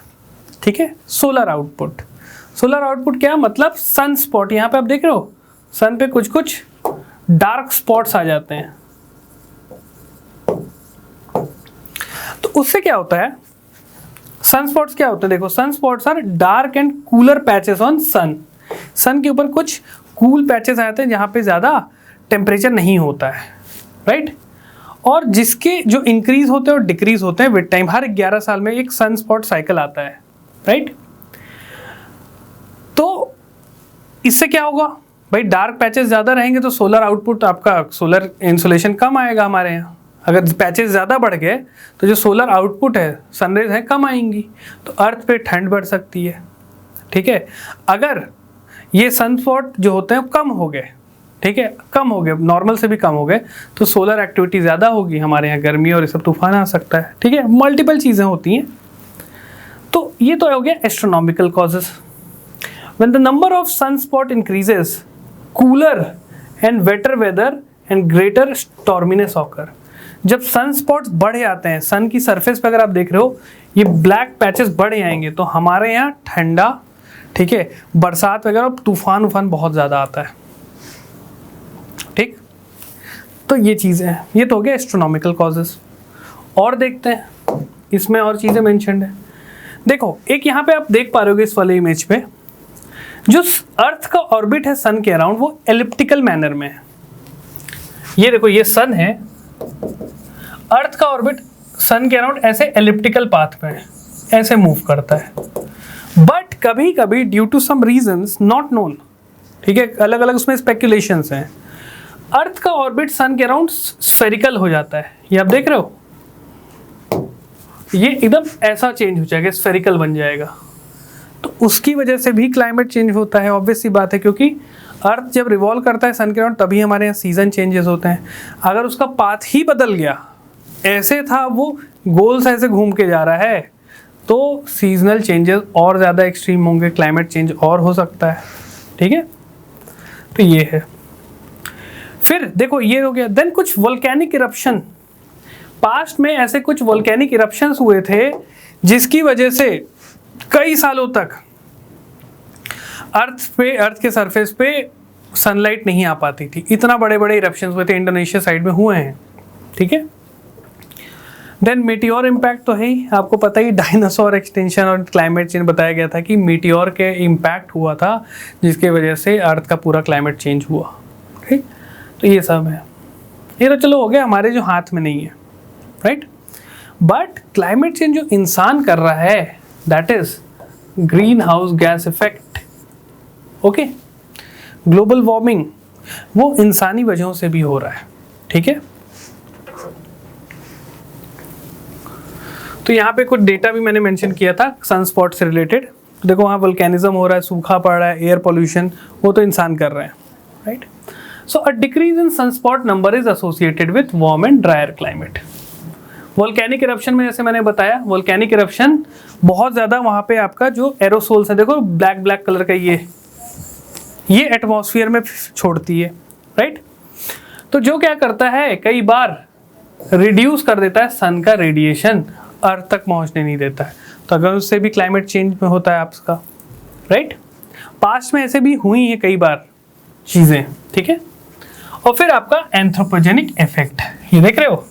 ठीक है। सोलर आउटपुट क्या मतलब? Sun spot. यहाँ पे आप देख रहे हो सन पे कुछ कुछ डार्क स्पॉट्स आ जाते हैं। तो उससे क्या होता है, सन स्पॉट्स क्या होते हैं? देखो, sun spots are dark and cooler patches on sun के ऊपर कुछ कूल पैचेस आते हैं जहाँ पे ज़्यादा टेम्परेचर नहीं होता है, राइट। और जिसके जो इंक्रीज होते हैं और डिक्रीज होते हैं विद टाइम। हर 11 साल में एक सन स्पॉट साइकिल आता है, राइट। तो इससे क्या होगा भाई, डार्क पैचेस ज़्यादा रहेंगे तो सोलर आउटपुट, आपका सोलर इंसोलेशन कम आएगा हमारे यहाँ। अगर पैचेस ज़्यादा बढ़ गए तो जो सोलर आउटपुट है, सनरेज है, कम आएंगी, तो अर्थ पे ठंड बढ़ सकती है, ठीक है। अगर ये सनस्पॉट जो होते हैं कम हो गए ठीक है, कम हो गए, नॉर्मल से भी कम हो गए, तो सोलर एक्टिविटी ज़्यादा होगी, हमारे यहाँ गर्मी और ये सब तूफान आ सकता है। ठीक है, मल्टीपल चीज़ें होती हैं। तो ये तो हो गया astronomical causes. When the number of sunspot increases, cooler and wetter weather and greater storminess occur. जब सन स्पॉट्स बढ़ जाते हैं, सन की सरफेस पे अगर आप देख रहे हो ये ब्लैक पैचेस बढ़ जाएंगे, तो हमारे यहाँ ठंडा, ठीक है, बरसात वगैरह, तूफान उफान बहुत ज़्यादा आता है। ठीक, तो ये चीज़ें हैं, ये तो हो गया एस्ट्रोनॉमिकल कॉजेस। और देखते हैं, इसमें और चीज़ें मेंशन्ड है। देखो, एक यहाँ पे आप देख पा रहे होगे इस वाले इमेज पे, जो अर्थ का ऑर्बिट है सन के अराउंड, वो एलिप्टिकल मैनर में है। ये देखो, ये सन है, अर्थ का ऑर्बिट सन के अराउंड ऐसे एलिप्टिकल पाथ में है, ऐसे मूव करता है। बट कभी कभी due to some reasons not known, ठीक है, अलग अलग उसमें स्पेक्यूलेशंस हैं, अर्थ का ऑर्बिट सन के अराउंड स्फेरिकल हो जाता है। ये आप देख रहे हो, ये एकदम ऐसा चेंज हो जाएगा, स्फेरिकल बन जाएगा। तो उसकी वजह से भी क्लाइमेट चेंज होता है, ऑब्वियस सी बात है, क्योंकि अर्थ जब रिवॉल्व करता है सन के अराउंड तभी हमारे यहाँ सीजन चेंजेस होते हैं। अगर उसका पाथ ही बदल गया, ऐसे था वो गोल से ऐसे घूम के जा रहा है, तो सीजनल चेंजेस और ज़्यादा एक्सट्रीम होंगे, क्लाइमेट चेंज और हो सकता है। ठीक है, तो ये है। फिर देखो, ये हो गया। देन कुछ वोल्केनिक इरप्शन, पास्ट में ऐसे कुछ वोल्केनिक इरप्शंस हुए थे जिसकी वजह से कई सालों तक अर्थ के सरफेस पे सनलाइट नहीं आ पाती थी। इतना बड़े बड़े इरप्शंस हुए थे, इंडोनेशिया साइड में हुए हैं। ठीक है, देन मीटियोर इम्पैक्ट तो है ही, आपको पता ही, डायनासोर एक्सटेंशन और क्लाइमेट चेंज बताया गया था कि मीटियोर के इम्पैक्ट हुआ था जिसके वजह से अर्थ का पूरा क्लाइमेट चेंज हुआ। ठीक, तो ये सब है। ये तो चलो हो गया, हमारे जो हाथ में नहीं है, राइट। बट क्लाइमेट चेंज जो इंसान कर रहा है, that is green house gas effect. Okay, global warming वो इंसानी वजहों से भी हो रहा है। ठीक है, तो यहाँ पे कुछ डेटा भी मैंने मेंशन किया था सनस्पॉट से रिलेटेड। देखो, वहाँ वोल्केनिज्म हो रहा है, सूखा पड़ रहा है, एयर पोल्यूशन, वो तो इंसान कर रहे हैं, right. So a decrease in sunspot number is associated with warm and dryer climate. Volcanic eruption में जैसे मैंने बताया, वोल्केनिक इरप्शन बहुत ज़्यादा वहाँ पे आपका जो एरोसोल्स है, देखो ब्लैक ब्लैक कलर का, ये एटमॉस्फेयर में छोड़ती है, राइट। तो जो क्या करता है, कई बार रिड्यूस कर देता है सन का रेडिएशन, अर्थ तक पहुँचने नहीं देता है। तो अगर उससे भी क्लाइमेट चेंज में होता है आपका, राइट। पास्ट में ऐसे भी हुई है कई बार चीज़ें, ठीक है। और फिर आपका एंथ्रोपोजेनिक इफेक्ट, ये देख रहे हो,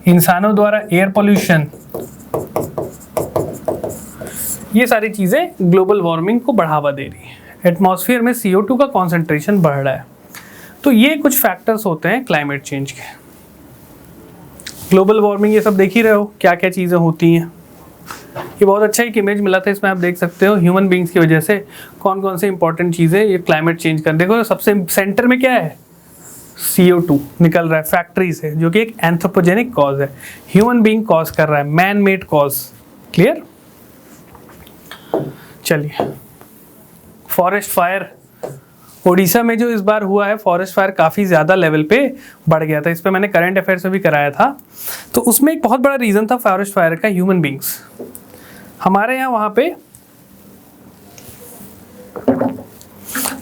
इंसानों द्वारा एयर पोल्यूशन, ये सारी चीज़ें ग्लोबल वार्मिंग को बढ़ावा दे रही है। एटमॉस्फेयर में CO2 का कॉन्सेंट्रेशन बढ़ रहा है। तो ये कुछ फैक्टर्स होते हैं क्लाइमेट चेंज के। ग्लोबल वार्मिंग ये सब देख ही रहे हो क्या क्या चीज़ें होती हैं। ये बहुत अच्छा एक इमेज मिला था, इसमें आप देख सकते हो ह्यूमन बींग्स की वजह से कौन कौन से इंपॉर्टेंट चीज़ें ये क्लाइमेट चेंज कर। देखो, सबसे सेंटर में क्या है, CO2 निकल रहा है फैक्ट्री से, जो कि एक एंथ्रोपोजेनिक कॉज है, ह्यूमन बीइंग कॉज कर रहा है, मैन मेड कॉज। क्लियर। चलिए, फॉरेस्ट फायर, ओडिशा में जो इस बार हुआ है फॉरेस्ट फायर, काफ़ी ज़्यादा लेवल पे बढ़ गया था। इस पे मैंने करंट अफेयर्स में भी कराया था। तो उसमें एक बहुत बड़ा रीज़न था फॉरेस्ट फायर का, ह्यूमन बींग्स। हमारे यहाँ वहाँ पे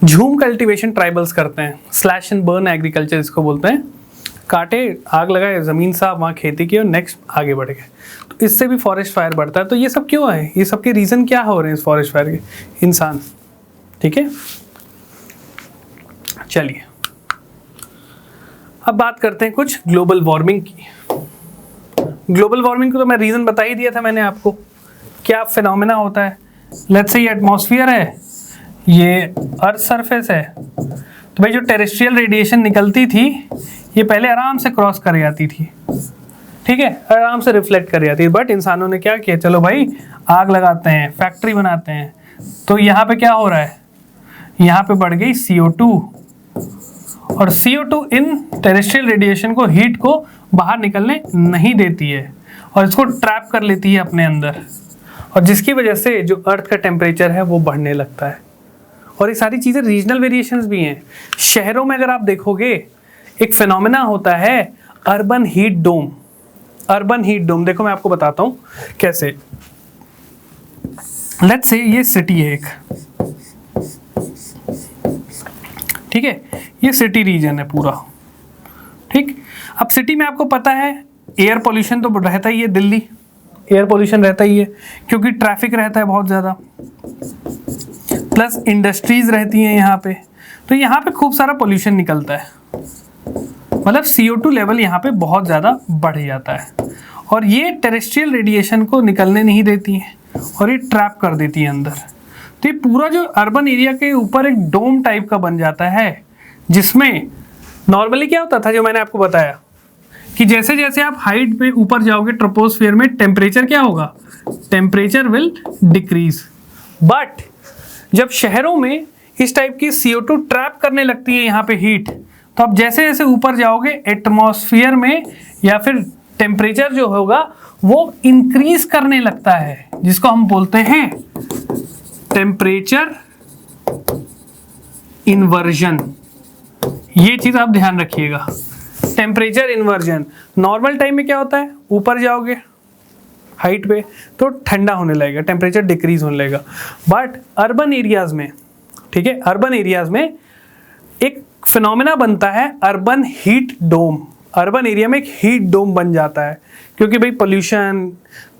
झूम कल्टीवेशन ट्राइबल्स करते हैं, स्लैश एंड बर्न एग्रीकल्चर इसको बोलते हैं। काटे, आग लगाए, ज़मीन साफ, वहाँ खेती की और नेक्स्ट आगे बढ़ गए। तो इससे भी फॉरेस्ट फायर बढ़ता है। तो ये सब क्यों है, ये सब के रीज़न क्या हो रहे हैं इस फॉरेस्ट फायर के, इंसान। ठीक है, चलिए अब बात करते हैं कुछ ग्लोबल वार्मिंग की। ग्लोबल वार्मिंग को तो मैं रीज़न बता ही दिया था मैंने आपको, क्या फिनोमेना होता है। लेट्स से ये एटमॉस्फेयर है, ये अर्थ सरफेस है, तो भाई जो टेरेस्ट्रियल रेडिएशन निकलती थी ये पहले आराम से क्रॉस कर जाती थी, ठीक है, आराम से रिफ्लेक्ट कर जाती है। बट इंसानों ने क्या किया, चलो भाई आग लगाते हैं, फैक्ट्री बनाते हैं, तो यहाँ पे क्या हो रहा है, यहाँ पे बढ़ गई CO2, और CO2 इन टेरेस्ट्रियल रेडिएशन को, हीट को बाहर निकलने नहीं देती है और इसको ट्रैप कर लेती है अपने अंदर, और जिसकी वजह से जो अर्थ का टेम्परेचर है वो बढ़ने लगता है। और ये सारी चीज़ें रीजनल वेरिएशंस भी हैं। शहरों में अगर आप देखोगे एक फिनोमेना होता है urban heat dome. Urban heat dome देखो मैं आपको बताता हूँ कैसे। लेट्स से ये सिटी है एक, ठीक है, ये सिटी रीजन है पूरा, ठीक। अब सिटी में आपको पता है एयर पोल्यूशन तो रहता ही है, दिल्ली एयर पोल्यूशन रहता ही है क्योंकि ट्रैफिक रहता है बहुत ज़्यादा, प्लस इंडस्ट्रीज रहती हैं यहाँ पे, तो यहाँ पे खूब सारा पोल्यूशन निकलता है, मतलब CO2 लेवल यहाँ पे बहुत ज़्यादा बढ़ जाता है और ये टेरेस्ट्रियल रेडिएशन को निकलने नहीं देती है और ये ट्रैप कर देती है अंदर। तो ये पूरा जो अर्बन एरिया के ऊपर एक डोम टाइप का बन जाता है, जिसमें नॉर्मली क्या होता था जो मैंने आपको बताया कि जैसे जैसे आप हाइट पे ऊपर जाओगे ट्रोपोस्फियर में टेम्परेचर क्या होगा, टेम्परेचर विल डिक्रीज। बट जब शहरों में इस टाइप की CO2 ट्रैप करने लगती है यहाँ पे हीट, तो आप जैसे जैसे ऊपर जाओगे एटमॉस्फेयर में या फिर टेम्परेचर जो होगा वो इंक्रीज करने लगता है, जिसको हम बोलते हैं टेम्परेचर इन्वर्जन। ये चीज आप ध्यान रखिएगा, टेम्परेचर इन्वर्जन। नॉर्मल टाइम में क्या होता है, ऊपर जाओगे हाइट पे तो ठंडा होने लगेगा, टेम्परेचर डिक्रीज होने लगेगा। बट अर्बन एरियाज में, ठीक है, अर्बन एरियाज में एक फिनोमेना बनता है urban heat dome. Urban area में एक हीट डोम बन जाता है क्योंकि भाई पोल्यूशन,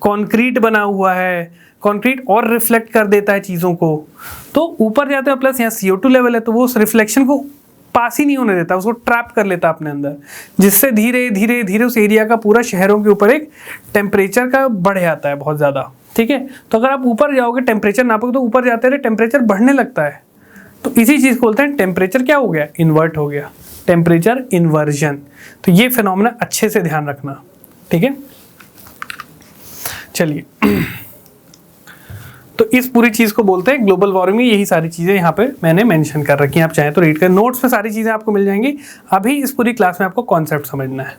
कंक्रीट बना हुआ है, कंक्रीट और रिफ्लेक्ट कर देता है चीज़ों को, तो ऊपर जाते हैं, प्लस यहाँ CO2 लेवल है तो वो उस रिफ्लेक्शन को पास ही नहीं होने देता, उसको ट्रैप कर लेता अपने अंदर, जिससे धीरे धीरे धीरे उस एरिया का पूरा शहरों के ऊपर एक टेम्परेचर का बढ़ जाता है बहुत ज़्यादा, ठीक है। तो अगर आप ऊपर जाओगे टेम्परेचर नापोगे तो ऊपर जाते रहे टेम्परेचर बढ़ने लगता है, तो इसी चीज़ को बोलते हैं टेम्परेचर क्या हो गया, इन्वर्ट हो गया, टेम्परेचर इन्वर्जन। तो ये फिनोमेना अच्छे से ध्यान रखना, ठीक है। चलिए तो इस पूरी चीज़ को बोलते हैं ग्लोबल वार्मिंग। यही सारी चीज़ें यहाँ पे मैंने मेंशन कर रखी हैं, आप चाहें तो रीड करें, नोट्स में सारी चीज़ें आपको मिल जाएंगी। अभी इस पूरी क्लास में आपको कॉन्सेप्ट समझना है,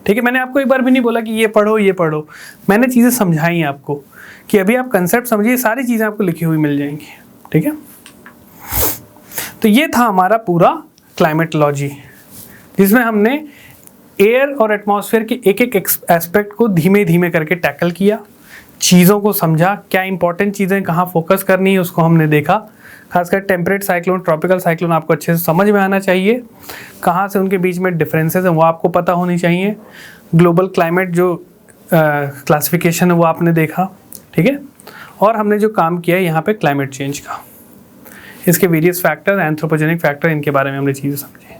ठीक है। मैंने आपको एक बार भी नहीं बोला कि ये पढ़ो ये पढ़ो, मैंने चीज़ें समझाई आपको कि अभी आप कंसेप्ट समझिए, सारी चीज़ें आपको लिखी हुई मिल जाएंगी, ठीक है। तो ये था हमारा पूरा क्लाइमेटोलॉजी, जिसमें हमने एयर और एटमॉस्फेयर के एक एक एस्पेक्ट को धीमे धीमे करके टैकल किया, चीज़ों को समझा, क्या इंपॉर्टेंट चीज़ें कहाँ फोकस करनी है उसको हमने देखा। खासकर टेम्परेट साइक्लोन, ट्रॉपिकल साइक्लोन आपको अच्छे से समझ में आना चाहिए, कहाँ से उनके बीच में डिफरेंसेस हैं वो आपको पता होनी चाहिए। ग्लोबल क्लाइमेट जो क्लासिफिकेशन है वो आपने देखा, ठीक है। और हमने जो काम किया है यहाँ पे क्लाइमेट चेंज का, इसके वेरियस फैक्टर, एंथ्रोपोजेनिक फैक्टर, इनके बारे में हमने चीज़ें समझी।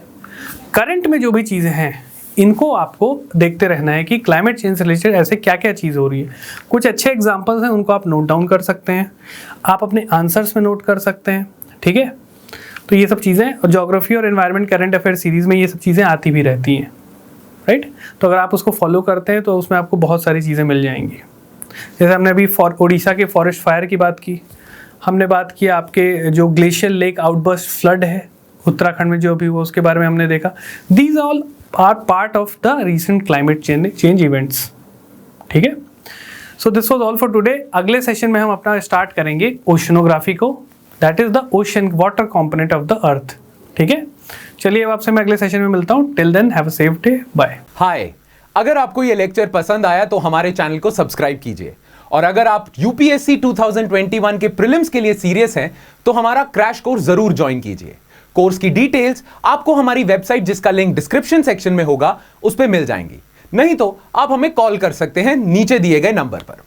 करंट में जो भी चीज़ें हैं इनको आपको देखते रहना है कि क्लाइमेट चेंज से रिलेटेड ऐसे क्या क्या चीज़ हो रही है। कुछ अच्छे एग्जांपल्स हैं, उनको आप नोट डाउन कर सकते हैं, आप अपने आंसर्स में नोट कर सकते हैं, ठीक है। तो ये सब चीज़ें, और ज्योग्राफी और एनवायरनमेंट करंट अफेयर सीरीज़ में ये सब चीज़ें आती भी रहती हैं, राइट। तो अगर आप उसको फॉलो करते हैं तो उसमें आपको बहुत सारी चीज़ें मिल जाएंगी। जैसे हमने अभी उड़ीसा के फॉरेस्ट फायर की बात की, हमने बात की आपके जो ग्लेशियर लेक आउटबर्स्ट फ्लड है उत्तराखंड में जो भी हुआ उसके बारे में हमने देखा। These all are part of the recent climate change events, ठीक है। So this was all for today. अगले सेशन में हम अपना स्टार्ट करेंगे ओशनोग्राफी को, that is the ocean water component of the earth, ठीक है। चलिए अब आपसे मैं अगले सेशन में मिलता हूँ। Till then have a safe day, bye. Hi, अगर आपको ये लेक्चर पसंद आया तो हमारे चैनल को सब्सक्राइब कीजिए, और अगर आप यूपीएससी 2021 के प्रीलिम्स के लिए सीरियस हैं तो हमारा क्रैश कोर्स जरूर ज्वाइन कीजिए। कोर्स की डिटेल्स आपको हमारी वेबसाइट, जिसका लिंक डिस्क्रिप्शन सेक्शन में होगा, उस पर मिल जाएंगी। नहीं तो आप हमें कॉल कर सकते हैं नीचे दिए गए नंबर पर।